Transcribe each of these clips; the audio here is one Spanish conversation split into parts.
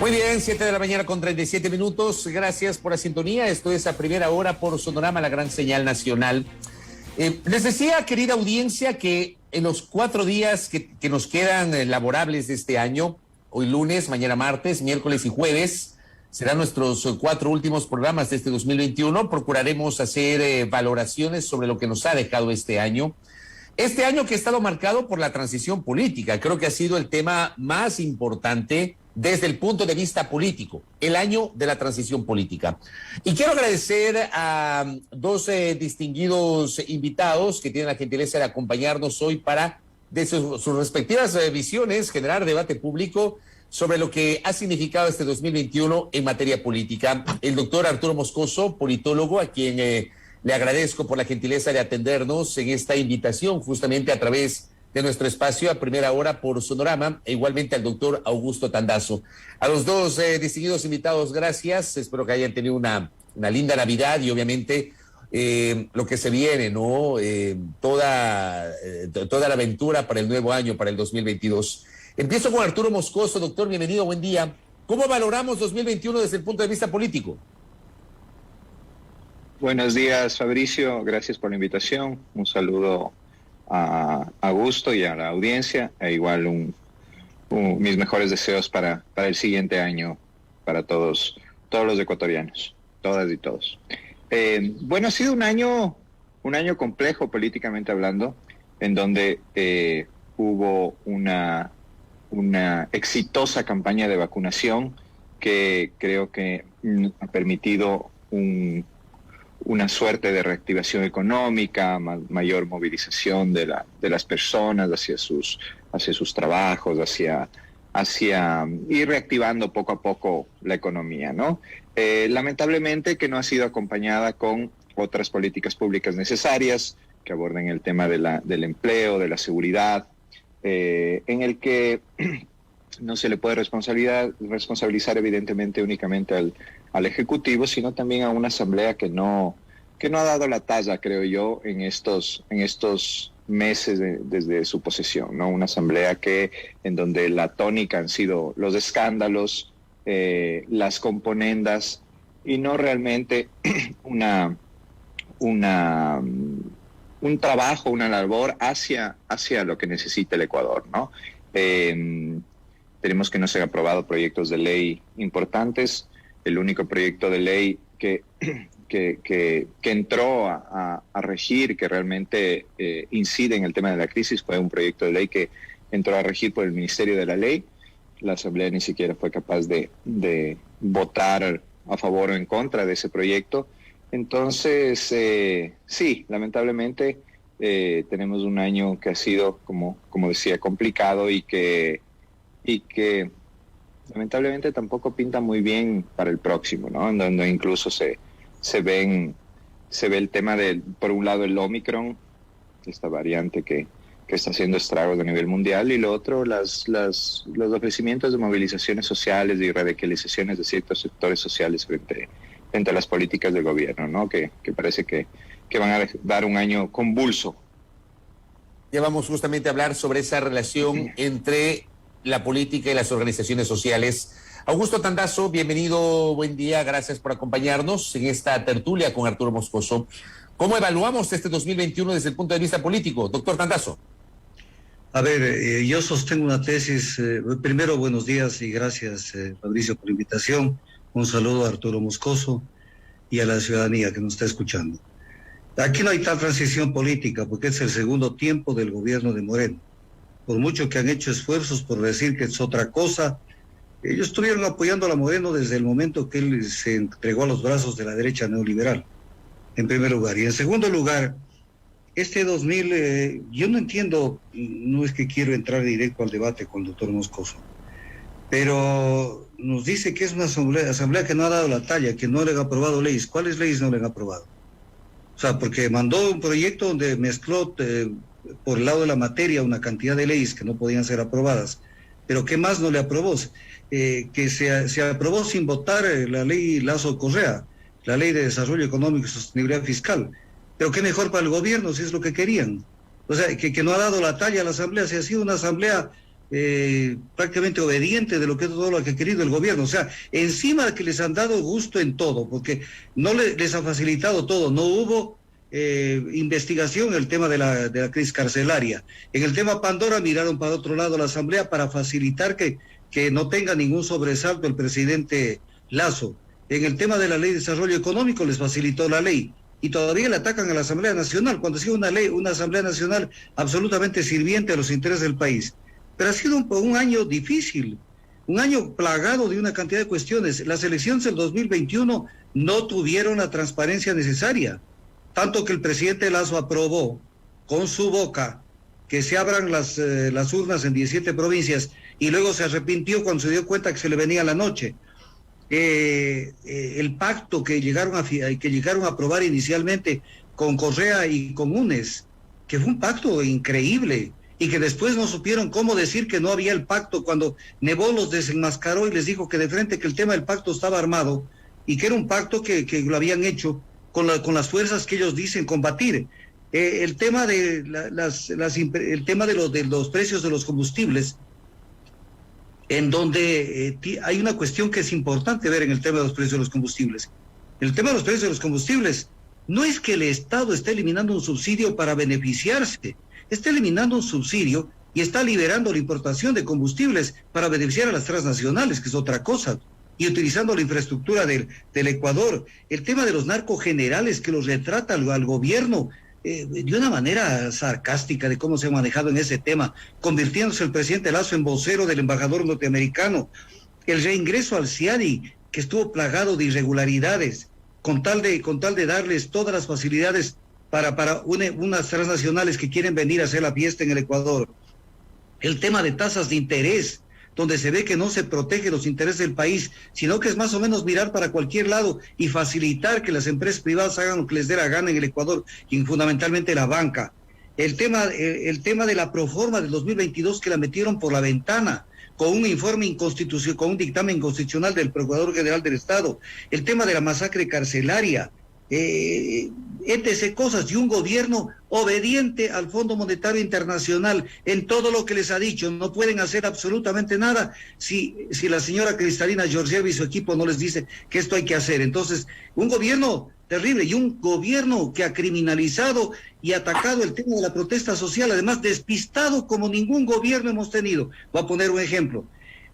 Muy bien, 7 de la mañana con 37 minutos. Gracias por la sintonía. Esto es A Primera Hora por Sonorama, la gran señal nacional. Les decía, querida audiencia, que en los 4 días que nos quedan laborables de este año, hoy lunes, mañana martes, miércoles y jueves, serán nuestros 4 últimos programas de este 2021. Procuraremos hacer valoraciones sobre lo que nos ha dejado este año. Este año que ha estado marcado por la transición política, creo que ha sido el tema más importante desde el punto de vista político, el año de la transición política. Y quiero agradecer a 2 distinguidos invitados que tienen la gentileza de acompañarnos hoy para, de sus respectivas visiones, generar debate público sobre lo que ha significado este 2021 en materia política. El doctor Arturo Moscoso, politólogo, a quien le agradezco por la gentileza de atendernos en esta invitación, justamente a través de nuestro espacio A Primera Hora por Sonorama, e igualmente al doctor Augusto Tandazo. A los 2 distinguidos invitados, gracias. Espero que hayan tenido una linda Navidad y obviamente lo que se viene, ¿no? Toda la aventura para el nuevo año, para el 2022. Empiezo con Arturo Moscoso. Doctor, bienvenido, buen día. ¿Cómo valoramos 2021 desde el punto de vista político? Buenos días, Fabricio. Gracias por la invitación. Un saludo a Augusto y a la audiencia, e igual mis mejores deseos para el siguiente año, para todos los ecuatorianos, todas y todos. Bueno, ha sido un año complejo políticamente hablando, en donde hubo una exitosa campaña de vacunación que creo que ha permitido una suerte de reactivación económica, mayor movilización de las personas hacia sus trabajos, hacia ir reactivando poco a poco la economía, ¿no? Lamentablemente que no ha sido acompañada con otras políticas públicas necesarias que aborden el tema del empleo, de la seguridad, en el que no se le puede responsabilizar evidentemente únicamente al Ejecutivo, sino también a una Asamblea que no ha dado la talla, creo yo, en estos meses desde su posesión, ¿no? Una Asamblea en donde la tónica han sido los escándalos, las componendas, y no realmente un trabajo, una labor hacia lo que necesita el Ecuador, ¿no? Tenemos que no se han aprobado proyectos de ley importantes. El único proyecto de ley que entró a regir, que realmente incide en el tema de la crisis, fue un proyecto de ley que entró a regir por el Ministerio de la Ley. La Asamblea ni siquiera fue capaz de votar a favor o en contra de ese proyecto. Entonces, sí, lamentablemente tenemos un año que ha sido, como decía, complicado y que lamentablemente tampoco pinta muy bien para el próximo, ¿no? En donde incluso se ve el tema por un lado, el Omicron, esta variante que está haciendo estragos a nivel mundial, y lo otro, los ofrecimientos de movilizaciones sociales y radicalizaciones de ciertos sectores sociales frente a las políticas del gobierno, ¿no? Que parece que van a dar un año convulso. Ya vamos justamente a hablar sobre esa relación entre la política y las organizaciones sociales. Augusto Tandazo, bienvenido, buen día, gracias por acompañarnos en esta tertulia con Arturo Moscoso. ¿Cómo evaluamos este 2021 desde el punto de vista político? Doctor Tandazo. A ver, yo sostengo una tesis. Primero, buenos días y gracias, Fabricio, por la invitación. Un saludo a Arturo Moscoso y a la ciudadanía que nos está escuchando. Aquí no hay tal transición política porque es el segundo tiempo del gobierno de Moreno. Por mucho que han hecho esfuerzos por decir que es otra cosa, ellos estuvieron apoyando a Moreno desde el momento que él se entregó a los brazos de la derecha neoliberal, en primer lugar. Y en segundo lugar, este 2000, yo no entiendo, no es que quiero entrar directo al debate con el doctor Moscoso, pero nos dice que es una asamblea que no ha dado la talla, que no le han aprobado leyes. ¿Cuáles leyes no le han aprobado? O sea, porque mandó un proyecto donde mezcló por el lado de la materia una cantidad de leyes que no podían ser aprobadas, pero ¿qué más no le aprobó? Que se aprobó sin votar la ley Lazo Correa, la ley de desarrollo económico y sostenibilidad fiscal, pero qué mejor para el gobierno si es lo que querían. O sea, que no ha dado la talla a la asamblea, si ha sido una asamblea prácticamente obediente de lo que todo lo que ha querido el gobierno. O sea, encima que les han dado gusto en todo, porque no les ha facilitado todo, no hubo investigación en el tema de la crisis carcelaria. En el tema Pandora miraron para otro lado la Asamblea para facilitar que no tenga ningún sobresalto el presidente Lasso. En el tema de la Ley de Desarrollo Económico les facilitó la ley. Y todavía le atacan a la Asamblea Nacional, cuando ha sido una Asamblea Nacional absolutamente sirviente a los intereses del país. Pero ha sido un año difícil, un año plagado de una cantidad de cuestiones. Las elecciones del 2021 no tuvieron la transparencia necesaria, tanto que el presidente Lasso aprobó con su boca que se abran las urnas en 17 provincias y luego se arrepintió cuando se dio cuenta que se le venía la noche. El pacto que llegaron a aprobar inicialmente con Correa y con UNES, que fue un pacto increíble, y que después no supieron cómo decir que no había el pacto cuando Nebot los desenmascaró y les dijo que de frente que el tema del pacto estaba armado y que era un pacto que lo habían hecho con las fuerzas que ellos dicen combatir. El tema de los precios de los combustibles, en donde hay una cuestión que es importante ver en el tema de los precios de los combustibles. El tema de los precios de los combustibles no es que el Estado esté eliminando un subsidio para beneficiarse, está eliminando un subsidio y está liberando la importación de combustibles para beneficiar a las transnacionales, que es otra cosa, y utilizando la infraestructura del Ecuador. El tema de los narcogenerales que los retrata al gobierno de una manera sarcástica de cómo se ha manejado en ese tema, convirtiéndose el presidente Lasso en vocero del embajador norteamericano. El reingreso al CIADI, que estuvo plagado de irregularidades, con tal de darles todas las facilidades para unas transnacionales que quieren venir a hacer la fiesta en el Ecuador. El tema de tasas de interés, donde se ve que no se protege los intereses del país, sino que es más o menos mirar para cualquier lado y facilitar que las empresas privadas hagan lo que les dé la gana en el Ecuador, y fundamentalmente la banca. El tema de la proforma del 2022 que la metieron por la ventana, con un informe inconstitucional, con un dictamen inconstitucional del Procurador General del Estado. El tema de la masacre carcelaria, etc. cosas, y un gobierno obediente al Fondo Monetario Internacional en todo lo que les ha dicho. No pueden hacer absolutamente nada si la señora Cristalina Georgieva y su equipo no les dice que esto hay que hacer. Entonces, un gobierno terrible, y un gobierno que ha criminalizado y atacado el tema de la protesta social, además despistado como ningún gobierno hemos tenido. Voy a poner un ejemplo.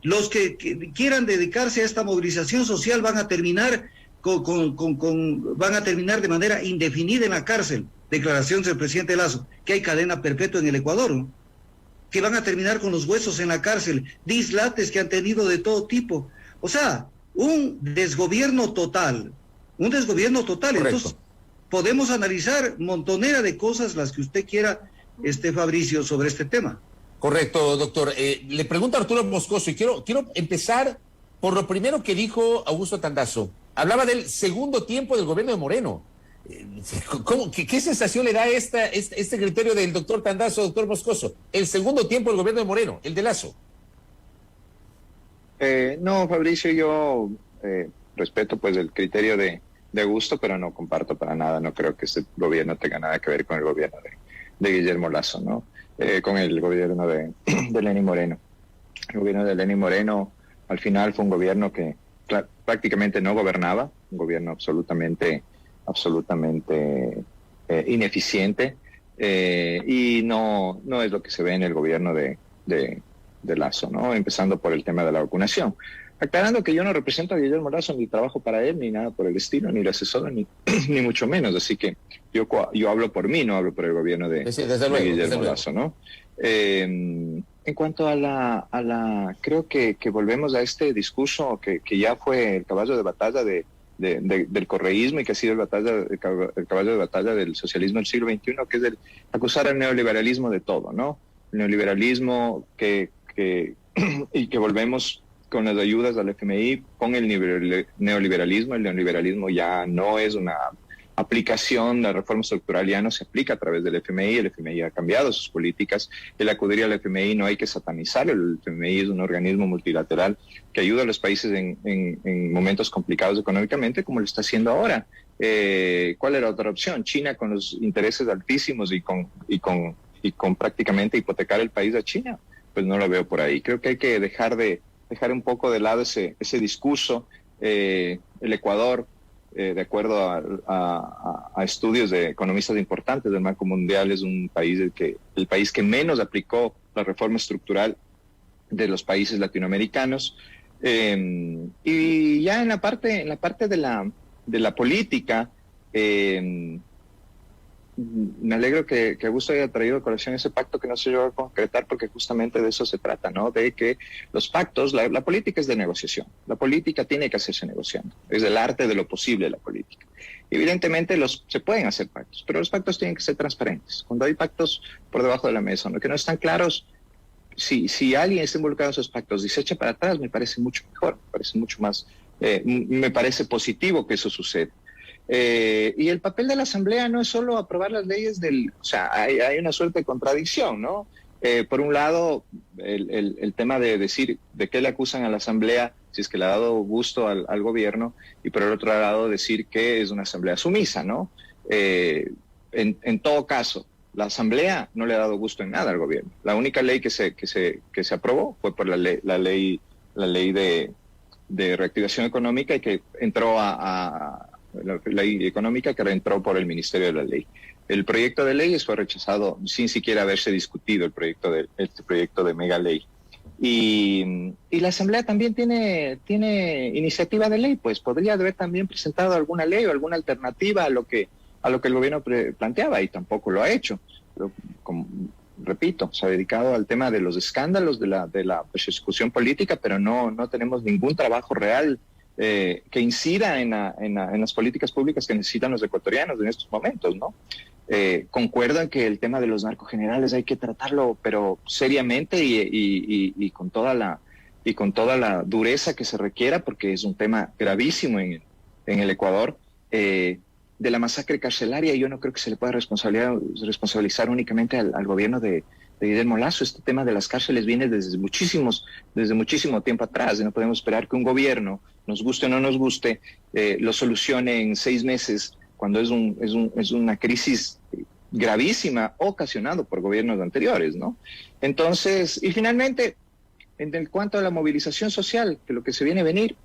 Los que quieran dedicarse a esta movilización social van a terminar van a terminar de manera indefinida en la cárcel. Declaración del presidente Lasso, que hay cadena perpetua en el Ecuador, ¿no? Que van a terminar con los huesos en la cárcel, dislates que han tenido de todo tipo. O sea, un desgobierno total. Correcto. Entonces, podemos analizar montonera de cosas, las que usted quiera, Fabricio, sobre este tema. Correcto, doctor. Le pregunto a Arturo Moscoso, y quiero empezar por lo primero que dijo Augusto Tandazo. Hablaba del segundo tiempo del gobierno de Moreno. ¿Qué sensación le da este criterio del doctor Tandazo, doctor Moscoso? El segundo tiempo del gobierno de Moreno, el de Lasso. No, Fabricio, yo respeto pues el criterio de Augusto, pero no comparto para nada. No creo que este gobierno tenga nada que ver con el gobierno de Guillermo Lasso, ¿no? Con el gobierno de Lenín Moreno. El gobierno de Lenín Moreno al final fue un gobierno que prácticamente no gobernaba, un gobierno absolutamente ineficiente, y no es lo que se ve en el gobierno de Lasso, ¿no? Empezando por el tema de la vacunación. Aclarando que yo no represento a Guillermo Lasso, ni trabajo para él, ni nada por el estilo, ni le asesoro, ni mucho menos. Así que yo hablo por mí, no hablo por el gobierno de Guillermo Lasso, ¿no? En cuanto a la creo que volvemos a este discurso que ya fue el caballo de batalla del correísmo, y que ha sido el caballo de batalla del socialismo del siglo XXI, que es el acusar al neoliberalismo de todo, ¿no? El neoliberalismo y que volvemos con las ayudas al FMI, con el neoliberalismo. El neoliberalismo ya no es una aplicación, la reforma estructural ya no se aplica a través del FMI. El FMI ha cambiado sus políticas. El acudir al FMI no hay que satanizar. El FMI es un organismo multilateral que ayuda a los países en momentos complicados económicamente, como lo está haciendo ahora. ¿Cuál era otra opción? China, con los intereses altísimos y con prácticamente hipotecar el país a China. pues no lo veo por ahí. Creo que hay que dejar un poco de lado ese discurso. El Ecuador, de acuerdo a estudios de economistas importantes del Banco Mundial, es un país el país que menos aplicó la reforma estructural de los países latinoamericanos. Y ya en la parte de la política, me alegro que Augusto haya traído a colación ese pacto que no se llegó a concretar, porque justamente de eso se trata, ¿no? De que los pactos, la política es de negociación, la política tiene que hacerse negociando, es el arte de lo posible la política. Evidentemente se pueden hacer pactos, pero los pactos tienen que ser transparentes. Cuando hay pactos por debajo de la mesa, ¿no?, que no están claros, si alguien está involucrado en esos pactos y se echa para atrás, me parece mucho mejor, me parece mucho más, me parece positivo que eso suceda. Y el papel de la Asamblea no es solo aprobar las leyes o sea, hay una suerte de contradicción, ¿no? Por un lado, el tema de decir de qué le acusan a la Asamblea, si es que le ha dado gusto al gobierno, y por el otro lado decir que es una Asamblea sumisa, ¿no? En todo caso, la Asamblea no le ha dado gusto en nada al gobierno. La única ley que se aprobó fue por la ley de reactivación económica, y que entró la ley económica, que entró por el Ministerio de la Ley. El proyecto de ley fue rechazado sin siquiera haberse discutido este proyecto de mega ley. Y la Asamblea también tiene iniciativa de ley, pues podría haber también presentado alguna ley o alguna alternativa a lo que el gobierno planteaba, y tampoco lo ha hecho. Repito, se ha dedicado al tema de los escándalos de la persecución política, pero no tenemos ningún trabajo real que incida en las políticas públicas que necesitan los ecuatorianos en estos momentos, ¿no? Concuerdo en que el tema de los narcogenerales hay que tratarlo, pero seriamente y con toda la dureza que se requiera, porque es un tema gravísimo en el Ecuador. De la masacre carcelaria, yo no creo que se le pueda responsabilizar únicamente al gobierno de Guillermo Lasso. Este tema de las cárceles viene desde muchísimo tiempo atrás, y no podemos esperar que un gobierno, nos guste o no nos guste, lo solucione en 6 meses, cuando es una crisis gravísima ocasionado por gobiernos anteriores, ¿no? Entonces, y finalmente, en cuanto a la movilización social, que lo que se viene a venir,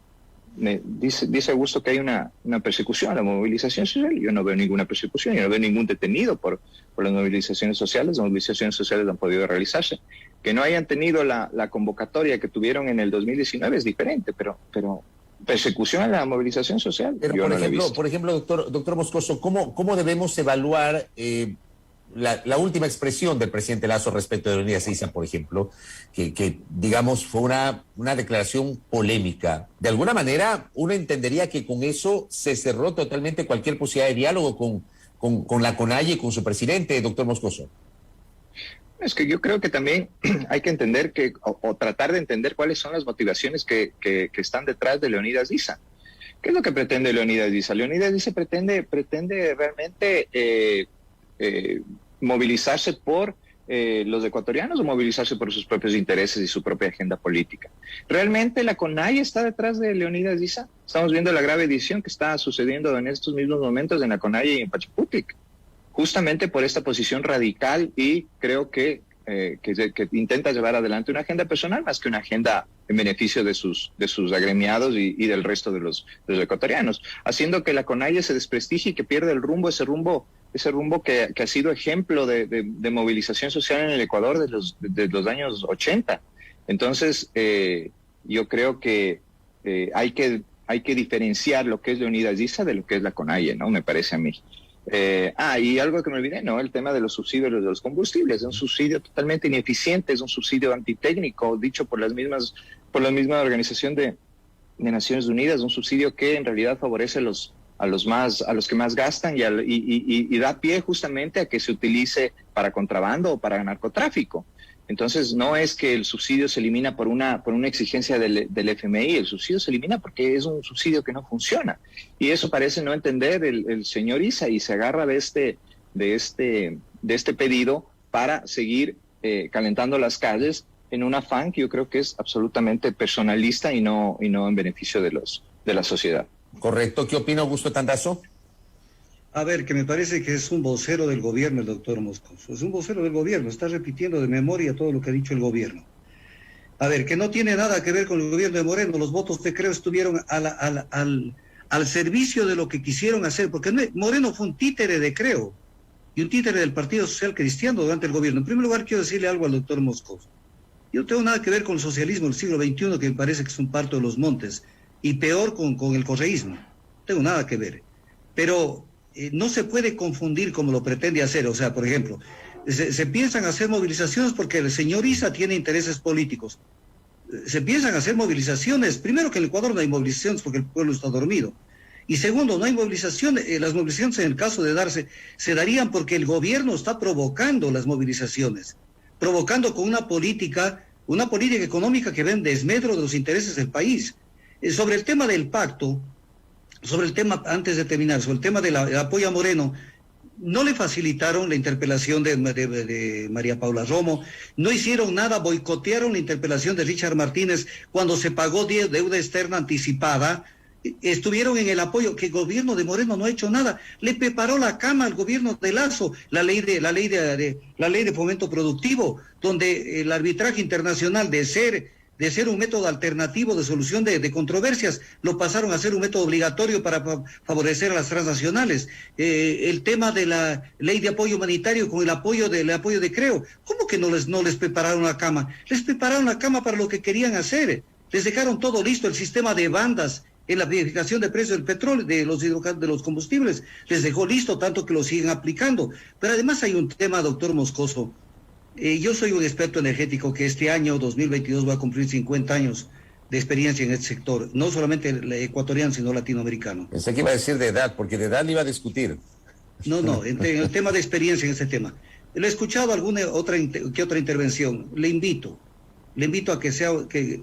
dice Augusto que hay una persecución a la movilización social. Yo no veo ninguna persecución, yo no veo ningún detenido por las movilizaciones sociales. Las movilizaciones sociales han podido realizarse. Que no hayan tenido la convocatoria que tuvieron en el 2019 es diferente, pero persecución a la movilización social, pero yo no la he visto. Por ejemplo, doctor Moscoso, ¿cómo debemos evaluar la última expresión del presidente Lasso respecto de Leonidas Issa, por ejemplo, que digamos fue una declaración polémica? De alguna manera uno entendería que con eso se cerró totalmente cualquier posibilidad de diálogo con la CONAIE y con su presidente, doctor Moscoso. Es que yo creo que también hay que entender o tratar de entender cuáles son las motivaciones que están detrás de Leonidas Issa. ¿Qué es lo que pretende Leonidas Issa? Leonidas Issa pretende realmente movilizarse por los ecuatorianos, o movilizarse por sus propios intereses y su propia agenda política. ¿Realmente la CONAIE está detrás de Leonidas Issa? Estamos viendo la grave edición que está sucediendo en estos mismos momentos en la CONAIE y en Pachacutic, justamente por esta posición radical, y creo que intenta llevar adelante una agenda personal más que una agenda en beneficio de sus agremiados y del resto de los ecuatorianos, haciendo que la CONAIE se desprestigie y que pierda el rumbo, ese rumbo que ha sido ejemplo de movilización social en el Ecuador de los años 80. Entonces, yo creo que hay que diferenciar lo que es Leonidas Issa de lo que es la CONAIE, ¿no? Me parece a mí. Y algo que me olvidé, ¿no? El tema de los subsidios de los combustibles. Es un subsidio totalmente ineficiente, es un subsidio antitécnico, dicho por la misma Organización de Naciones Unidas, un subsidio que en realidad favorece a los que más gastan y da pie justamente a que se utilice para contrabando o para narcotráfico. Entonces, no es que el subsidio se elimina por una exigencia del FMI, el subsidio se elimina porque es un subsidio que no funciona. Y eso parece no entender el señor Issa, y se agarra de este pedido para seguir calentando las calles en un afán que yo creo que es absolutamente personalista y no en beneficio de la sociedad. Correcto. ¿Qué opina Augusto Tandazo? A ver, que me parece que es un vocero del gobierno el doctor Moscoso. Es un vocero del gobierno, está repitiendo de memoria todo lo que ha dicho el gobierno. A ver, que no tiene nada que ver con el gobierno de Moreno. Los votos de Creo estuvieron al servicio de lo que quisieron hacer, porque Moreno fue un títere de Creo y un títere del Partido Social Cristiano durante el gobierno. En primer lugar, quiero decirle algo al doctor Moscoso. Yo no tengo nada que ver con el socialismo del siglo XXI, que me parece que es un parto de los montes, y peor con el correísmo. No tengo nada que ver. Pero no se puede confundir como lo pretende hacer. O sea, por ejemplo, se piensan hacer movilizaciones porque el señor Issa tiene intereses políticos. Se piensan hacer movilizaciones, primero que en el Ecuador no hay movilizaciones porque el pueblo está dormido. Y segundo, no hay movilizaciones, las movilizaciones en el caso de darse, se darían porque el gobierno está provocando las movilizaciones, provocando con una política económica que va en desmedro de los intereses del país. Sobre el tema del pacto, antes de terminar, sobre el tema del apoyo a Moreno, no le facilitaron la interpelación de María Paula Romo, no hicieron nada, boicotearon la interpelación de Richard Martínez cuando se pagó deuda externa anticipada, estuvieron en el apoyo, que el gobierno de Moreno no ha hecho nada, le preparó la cama al gobierno de Lazo, la ley de fomento productivo, donde el arbitraje internacional de ser un método alternativo de solución de controversias, lo pasaron a ser un método obligatorio para favorecer a las transnacionales. El tema de la ley de apoyo humanitario con el apoyo de Creo, ¿cómo que no les prepararon la cama? Les prepararon la cama para lo que querían hacer. Les dejaron todo listo, el sistema de bandas en la verificación de precios del petróleo, de los combustibles, les dejó listo, tanto que lo siguen aplicando. Pero además hay un tema, doctor Moscoso. Yo soy un experto energético que este año 2022 va a cumplir 50 años de experiencia en este sector, no solamente ecuatoriano, sino latinoamericano. Pensé que iba a decir de edad, porque de edad le iba a discutir. No, en el tema de experiencia en este tema. Le he escuchado otra intervención. Le invito a que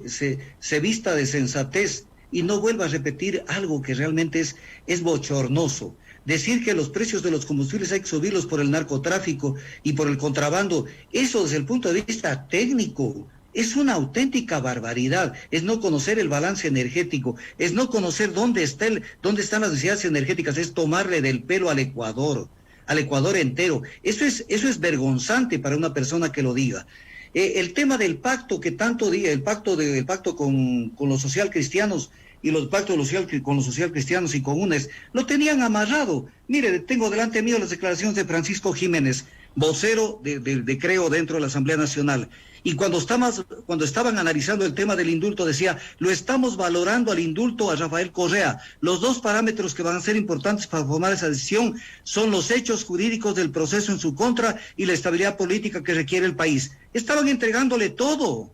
se vista de sensatez y no vuelva a repetir algo que realmente es bochornoso. Decir que los precios de los combustibles hay que subirlos por el narcotráfico y por el contrabando, eso desde el punto de vista técnico es una auténtica barbaridad, es no conocer el balance energético, es no conocer dónde están las necesidades energéticas, es tomarle del pelo al Ecuador entero. Eso es vergonzante para una persona que lo diga. El tema del pacto que tanto diga, el pacto con los socialcristianos y los pactos con los socialcristianos y comunes, lo tenían amarrado. Mire, tengo delante mío las declaraciones de Francisco Jiménez, vocero de Creo dentro de la Asamblea Nacional. Y cuando estaban analizando el tema del indulto, decía, lo estamos valorando al indulto a Rafael Correa. Los dos parámetros que van a ser importantes para formar esa decisión son los hechos jurídicos del proceso en su contra y la estabilidad política que requiere el país. Estaban entregándole todo.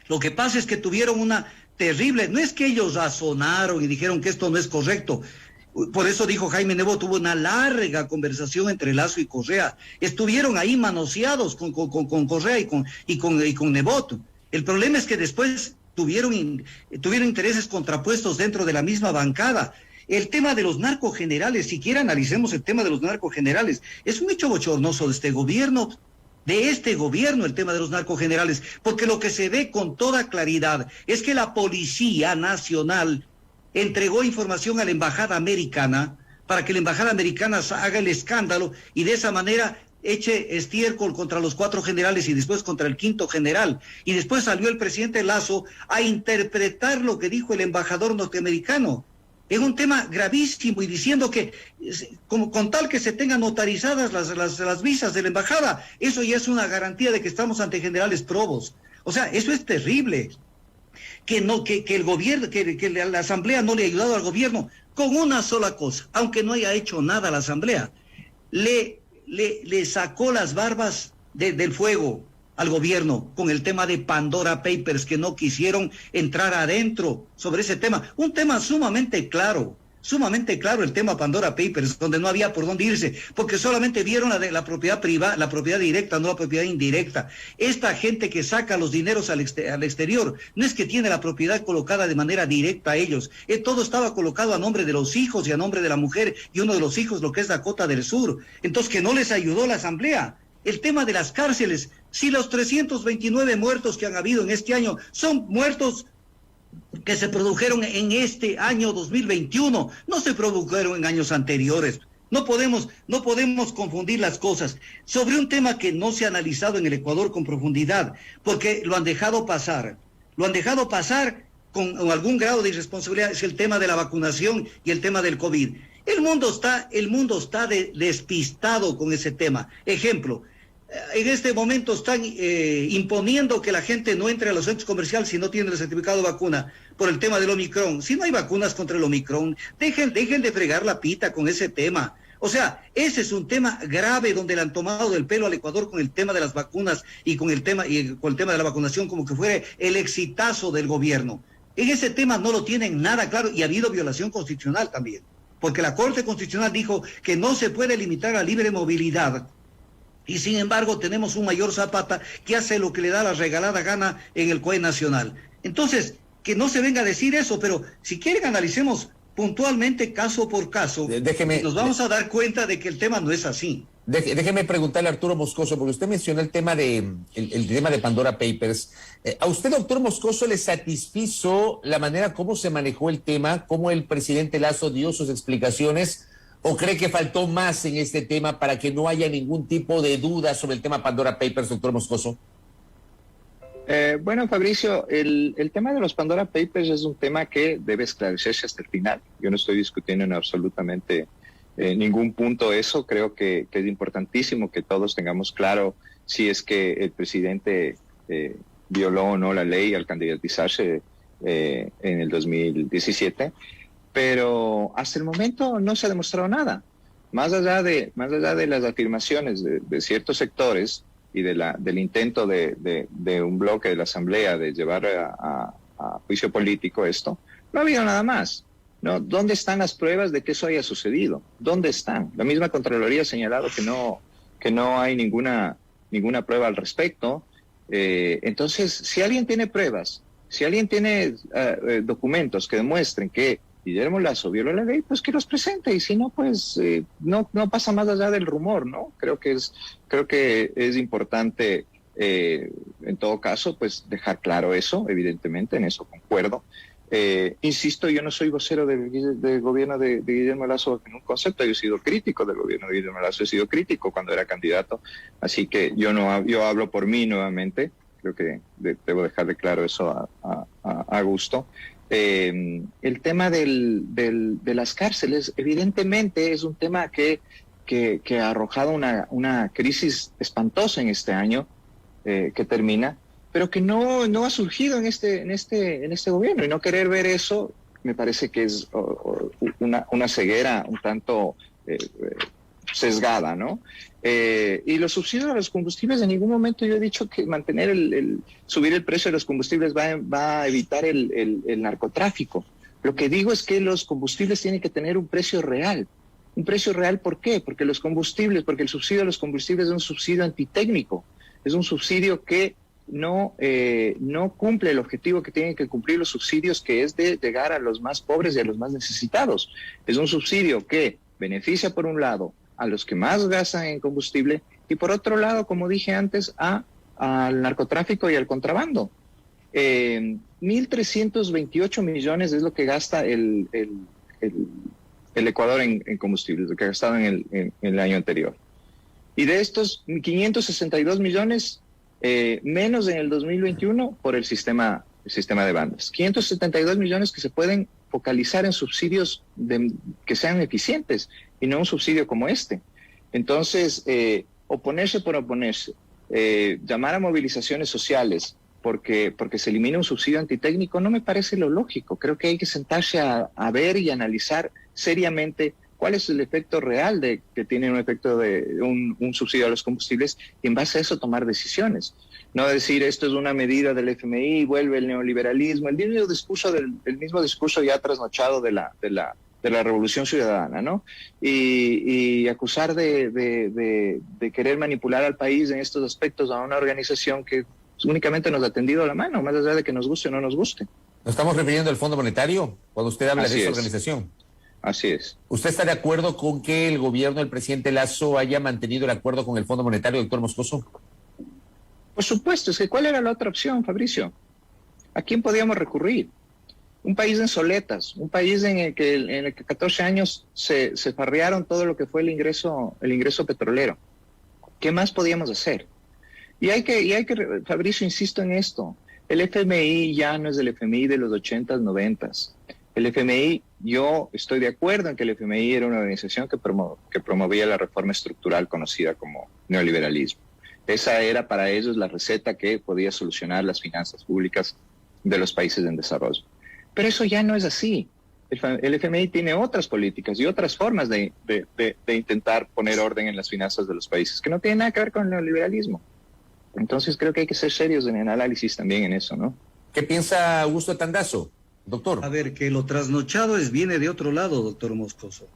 Lo que pasa es que tuvieron una terrible, no es que ellos razonaron y dijeron que esto no es correcto. Por eso dijo Jaime Nebot, tuvo una larga conversación entre Lazo y Correa. Estuvieron ahí manoseados con Correa y con Nebot. El problema es que después tuvieron intereses contrapuestos dentro de la misma bancada. El tema de los narcogenerales, siquiera analicemos el tema de los narcogenerales, es un hecho bochornoso de este gobierno, el tema de los narcogenerales, porque lo que se ve con toda claridad es que la Policía Nacional entregó información a la Embajada Americana para que la Embajada Americana haga el escándalo y de esa manera eche estiércol contra los 4 generales y después contra el 5º general. Y después salió el presidente Lazo a interpretar lo que dijo el embajador norteamericano. Es un tema gravísimo y diciendo que con tal que se tengan notarizadas las visas de la embajada, eso ya es una garantía de que estamos ante generales probos. O sea, eso es terrible. Que el gobierno, que la Asamblea no le ha ayudado al gobierno con una sola cosa, aunque no haya hecho nada la Asamblea, le sacó las barbas del fuego al gobierno con el tema de Pandora Papers, que no quisieron entrar adentro sobre ese tema, un tema sumamente claro el tema Pandora Papers, donde no había por dónde irse, porque solamente vieron la propiedad privada, la propiedad directa, no la propiedad indirecta. Esta gente que saca los dineros al exterior, no es que tiene la propiedad colocada de manera directa a ellos, todo estaba colocado a nombre de los hijos y a nombre de la mujer, y uno de los hijos, lo que es Dakota del Sur. Entonces, que no les ayudó la Asamblea. El tema de las cárceles, si los 329 muertos que han habido en este año son muertos que se produjeron en este año 2021, no se produjeron en años anteriores. No podemos confundir las cosas sobre un tema que no se ha analizado en el Ecuador con profundidad, porque lo han dejado pasar. Lo han dejado pasar con algún grado de irresponsabilidad. Es el tema de la vacunación y el tema del COVID. El mundo está despistado con ese tema. Ejemplo, en este momento están imponiendo que la gente no entre a los centros comerciales si no tiene el certificado de vacuna por el tema del Omicron. Si no hay vacunas contra el Omicron, dejen de fregar la pita con ese tema. O sea, ese es un tema grave donde le han tomado del pelo al Ecuador con el tema de las vacunas y con el tema de la vacunación como que fuera el exitazo del gobierno. En ese tema no lo tienen nada claro y ha habido violación constitucional también, porque la Corte Constitucional dijo que no se puede limitar la libre movilidad. Y sin embargo tenemos un mayor Zapata que hace lo que le da la regalada gana en el COE nacional. Entonces, que no se venga a decir eso, pero si quieren analicemos puntualmente caso por caso, nos vamos a dar cuenta de que el tema no es así. Déjeme preguntarle a Arturo Moscoso, porque usted mencionó el tema de Pandora Papers. ¿A usted, doctor Moscoso, le satisfizo la manera como se manejó el tema, cómo el presidente Lasso dio sus explicaciones, o cree que faltó más en este tema para que no haya ningún tipo de duda sobre el tema Pandora Papers, doctor Moscoso? Bueno, Fabricio, el tema de los Pandora Papers es un tema que debe esclarecerse hasta el final. Yo no estoy discutiendo en absolutamente ningún punto eso. Creo que es importantísimo que todos tengamos claro si es que el presidente violó o no la ley al candidatizarse en el 2017, pero hasta el momento no se ha demostrado nada. Más allá de las afirmaciones de ciertos sectores y del intento de un bloque de la Asamblea de llevar a juicio político esto, no ha habido nada más. ¿No? ¿Dónde están las pruebas de que eso haya sucedido? ¿Dónde están? La misma Contraloría ha señalado que no hay ninguna prueba al respecto. Entonces, si alguien tiene pruebas, si alguien tiene documentos que demuestren que Guillermo Lasso violó la ley, pues que los presente, y si no, pues no pasa más allá del rumor, ¿no? Creo que es importante, en todo caso, pues dejar claro eso, evidentemente, en eso concuerdo. Insisto, yo no soy vocero del gobierno de Guillermo Lasso en un concepto. Yo he sido crítico del gobierno de Guillermo Lasso, he sido crítico cuando era candidato, así que yo hablo por mí nuevamente. Creo que debo dejarle claro eso a gusto. El tema de las cárceles, evidentemente, es un tema que ha arrojado una crisis espantosa en este año que termina, pero que no ha surgido en este gobierno, y no querer ver eso me parece que es una ceguera un tanto sesgada, ¿no? Y los subsidios a los combustibles, en ningún momento yo he dicho que subir el precio de los combustibles va a evitar el narcotráfico. Lo que digo es que los combustibles tienen que tener un precio real. ¿Un precio real por qué? Porque el subsidio a los combustibles es un subsidio antitécnico, es un subsidio que no cumple el objetivo que tienen que cumplir los subsidios, que es de llegar a los más pobres y a los más necesitados. Es un subsidio que beneficia, por un lado, a los que más gastan en combustible, y por otro lado, como dije antes, al narcotráfico y al contrabando. 1.328 millones es lo que gasta el Ecuador en combustibles, lo que ha gastado en el año anterior. Y de estos 562 millones, menos en el 2021 por el sistema de bandas. 572 millones que se pueden focalizar en subsidios que sean eficientes y no un subsidio como este. Entonces, oponerse por oponerse, llamar a movilizaciones sociales porque se elimina un subsidio antitécnico, no me parece lo lógico. Creo que hay que sentarse a ver y analizar seriamente cuál es el efecto real que tiene un efecto de un subsidio a los combustibles, y en base a eso tomar decisiones. No decir esto es una medida del FMI, vuelve el neoliberalismo, el mismo discurso ya trasnochado de la Revolución Ciudadana, ¿no? Y acusar de querer manipular al país en estos aspectos a una organización que únicamente nos ha tendido la mano, más allá de que nos guste o no nos guste. ¿Nos estamos refiriendo al Fondo Monetario cuando usted habla de esa organización? Así es. ¿Usted está de acuerdo con que el gobierno del presidente Lasso haya mantenido el acuerdo con el Fondo Monetario, doctor Moscoso? Por supuesto, es que ¿cuál era la otra opción, Fabricio? ¿A quién podíamos recurrir? un país en soletas, un país en el que 14 años se farrearon todo lo que fue el ingreso petrolero. ¿Qué más podíamos hacer? Y hay que, Fabricio, insisto en esto, el FMI ya no es el FMI de los 80s, 90s. El FMI, yo estoy de acuerdo en que el FMI era una organización que promovía la reforma estructural conocida como neoliberalismo. Esa era para ellos la receta que podía solucionar las finanzas públicas de los países en desarrollo. Pero eso ya no es así. El FMI tiene otras políticas y otras formas de intentar poner orden en las finanzas de los países, que no tienen nada que ver con el neoliberalismo. Entonces creo que hay que ser serios en el análisis también en eso, ¿no? ¿Qué piensa Augusto Tandazo, doctor? A ver, que lo trasnochado viene de otro lado, doctor Moscoso.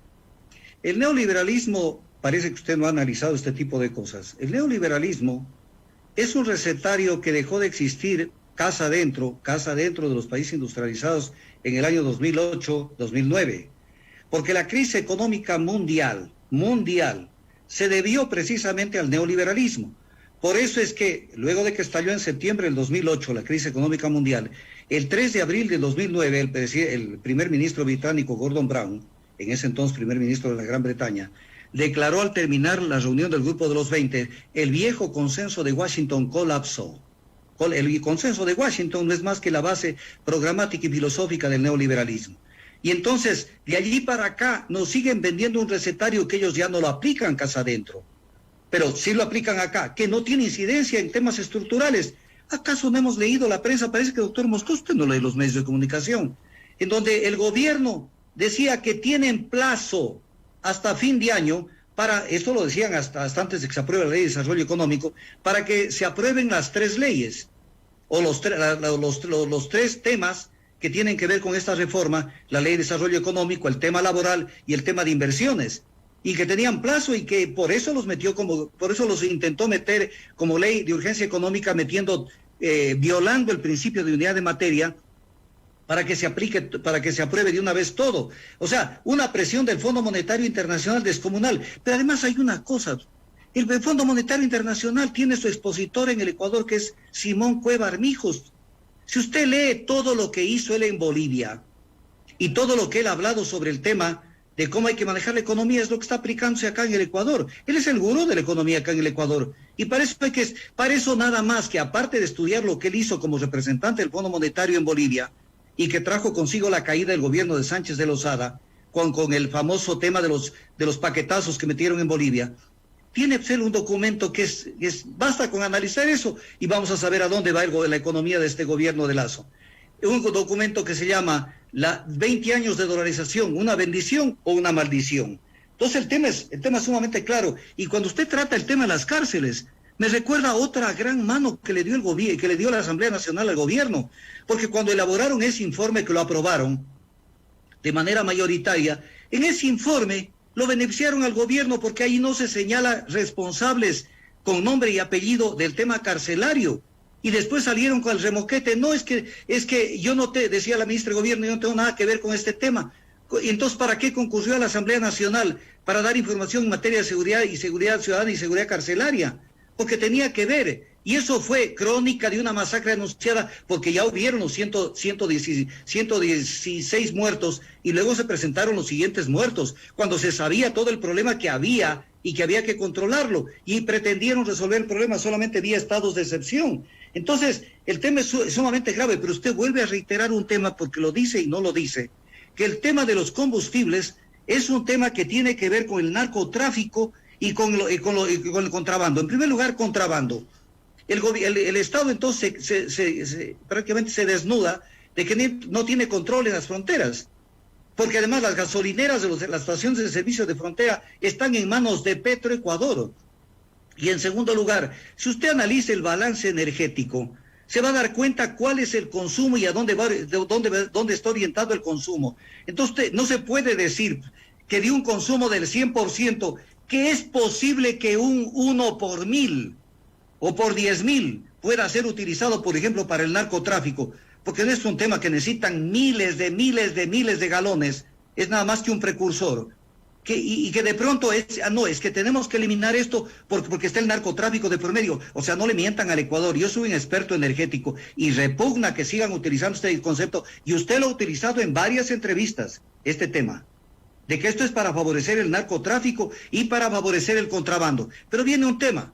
El neoliberalismo, parece que usted no ha analizado este tipo de cosas. El neoliberalismo es un recetario que dejó de existir casa adentro de los países industrializados en el año 2008-2009, porque la crisis económica mundial, se debió precisamente al neoliberalismo. Por eso es que, luego de que estalló en septiembre del 2008 la crisis económica mundial, el 3 de abril del 2009, el primer ministro británico Gordon Brown, en ese entonces primer ministro de la Gran Bretaña, declaró al terminar la reunión del Grupo de los 20, el viejo consenso de Washington colapsó. El consenso de Washington no es más que la base programática y filosófica del neoliberalismo. Y entonces, de allí para acá, nos siguen vendiendo un recetario que ellos ya no lo aplican casa adentro, pero sí lo aplican acá, que no tiene incidencia en temas estructurales. ¿Acaso no hemos leído la prensa? Parece que, doctor Moscoso, usted no lee los medios de comunicación, en donde el gobierno decía que tienen plazo hasta fin de año para, esto lo decían hasta antes de que se apruebe la Ley de Desarrollo Económico, para que se aprueben las 3 leyes, o los 3 temas que tienen que ver con esta reforma, la Ley de Desarrollo Económico, el tema laboral y el tema de inversiones, y que tenían plazo y que por eso los intentó meter como ley de urgencia económica, violando el principio de unidad de materia, para que se apruebe de una vez todo. O sea, una presión del Fondo Monetario Internacional descomunal. Pero además hay una cosa, el Fondo Monetario Internacional tiene su expositor en el Ecuador, que es Simón Cueva Armijos. Si usted lee todo lo que hizo él en Bolivia y todo lo que él ha hablado sobre el tema de cómo hay que manejar la economía, es lo que está aplicándose acá en el Ecuador. Él es el gurú de la economía acá en el Ecuador. Y para eso nada más que, aparte de estudiar lo que él hizo como representante del Fondo Monetario en Bolivia, y que trajo consigo la caída del gobierno de Sánchez de Lozada, con el famoso tema de los paquetazos que metieron en Bolivia, tiene que ser un documento que basta con analizar eso y vamos a saber a dónde va la economía de este gobierno de Lazo. Un documento que se llama 20 años de dolarización, ¿una bendición o una maldición? Entonces el tema es sumamente claro. Y cuando usted trata el tema de las cárceles, me recuerda a otra gran mano que le dio el gobierno, que le dio la Asamblea Nacional al gobierno, porque cuando elaboraron ese informe, que lo aprobaron de manera mayoritaria, en ese informe lo beneficiaron al gobierno, porque ahí no se señala responsables con nombre y apellido del tema carcelario, y después salieron con el remoquete. No, es que yo no decía la ministra de Gobierno, yo no tengo nada que ver con este tema. Y entonces, ¿para qué concurrió a la Asamblea Nacional? Para dar información en materia de seguridad ciudadana y seguridad carcelaria, porque tenía que ver, y eso fue crónica de una masacre anunciada, porque ya hubieron los 116 muertos, y luego se presentaron los siguientes muertos, cuando se sabía todo el problema que había, y que había que controlarlo, y pretendieron resolver el problema solamente vía estados de excepción. Entonces, el tema es sumamente grave, pero usted vuelve a reiterar un tema, porque lo dice y no lo dice, que el tema de los combustibles es un tema que tiene que ver con el narcotráfico y con el contrabando. En primer lugar, contrabando. El Estado entonces prácticamente se desnuda de que no tiene control en las fronteras, porque además las gasolineras de las estaciones de servicio de frontera están en manos de Petroecuador. Y en segundo lugar, si usted analiza el balance energético, se va a dar cuenta cuál es el consumo y a dónde está orientado el consumo. Entonces, no se puede decir que de un consumo del 100%, que es posible que un 1 por 1000 o por 10.000 pueda ser utilizado, por ejemplo, para el narcotráfico, porque no es un tema que necesitan miles de galones, es nada más que un precursor. y que de pronto no, es que tenemos que eliminar esto porque está el narcotráfico de por medio. O sea, no le mientan al Ecuador. Yo soy un experto energético y repugna que sigan utilizando este concepto. Y usted lo ha utilizado en varias entrevistas, este tema, de que esto es para favorecer el narcotráfico y para favorecer el contrabando. Pero viene un tema.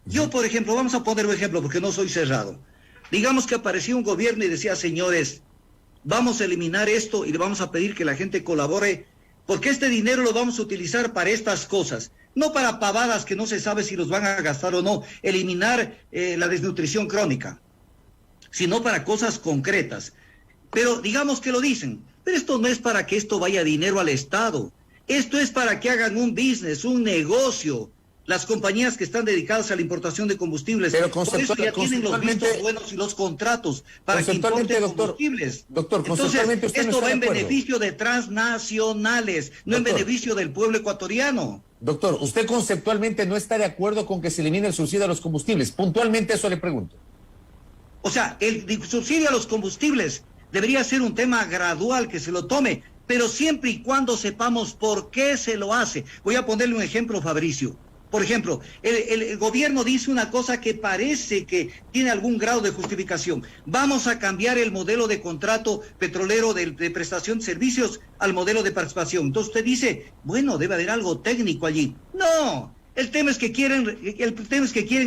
Yo, por ejemplo, vamos a poner un ejemplo porque no soy cerrado. Digamos que aparecía un gobierno y decía, señores, vamos a eliminar esto y le vamos a pedir que la gente colabore, porque este dinero lo vamos a utilizar para estas cosas, no para pavadas que no se sabe si los van a gastar o no, eliminar la desnutrición crónica, sino para cosas concretas. Pero digamos que lo dicen, pero esto no es para que esto vaya dinero al Estado, esto es para que hagan un business, un negocio, las compañías que están dedicadas a la importación de combustibles. Pero por eso ya tienen los vistos buenos y los contratos para que importen combustibles. Doctor, entonces, usted esto no va en beneficio de transnacionales, no en beneficio del pueblo ecuatoriano. Doctor, usted conceptualmente no está de acuerdo con que se elimine el subsidio a los combustibles. Puntualmente eso le pregunto. O sea, el subsidio a los combustibles debería ser un tema gradual que se lo tome, pero siempre y cuando sepamos por qué se lo hace. Voy a ponerle un ejemplo, Fabricio. Por ejemplo, el gobierno dice una cosa que parece que tiene algún grado de justificación. Vamos a cambiar el modelo de contrato petrolero de prestación de servicios al modelo de participación. Entonces usted dice, bueno, debe haber algo técnico allí. No, el tema es que quieren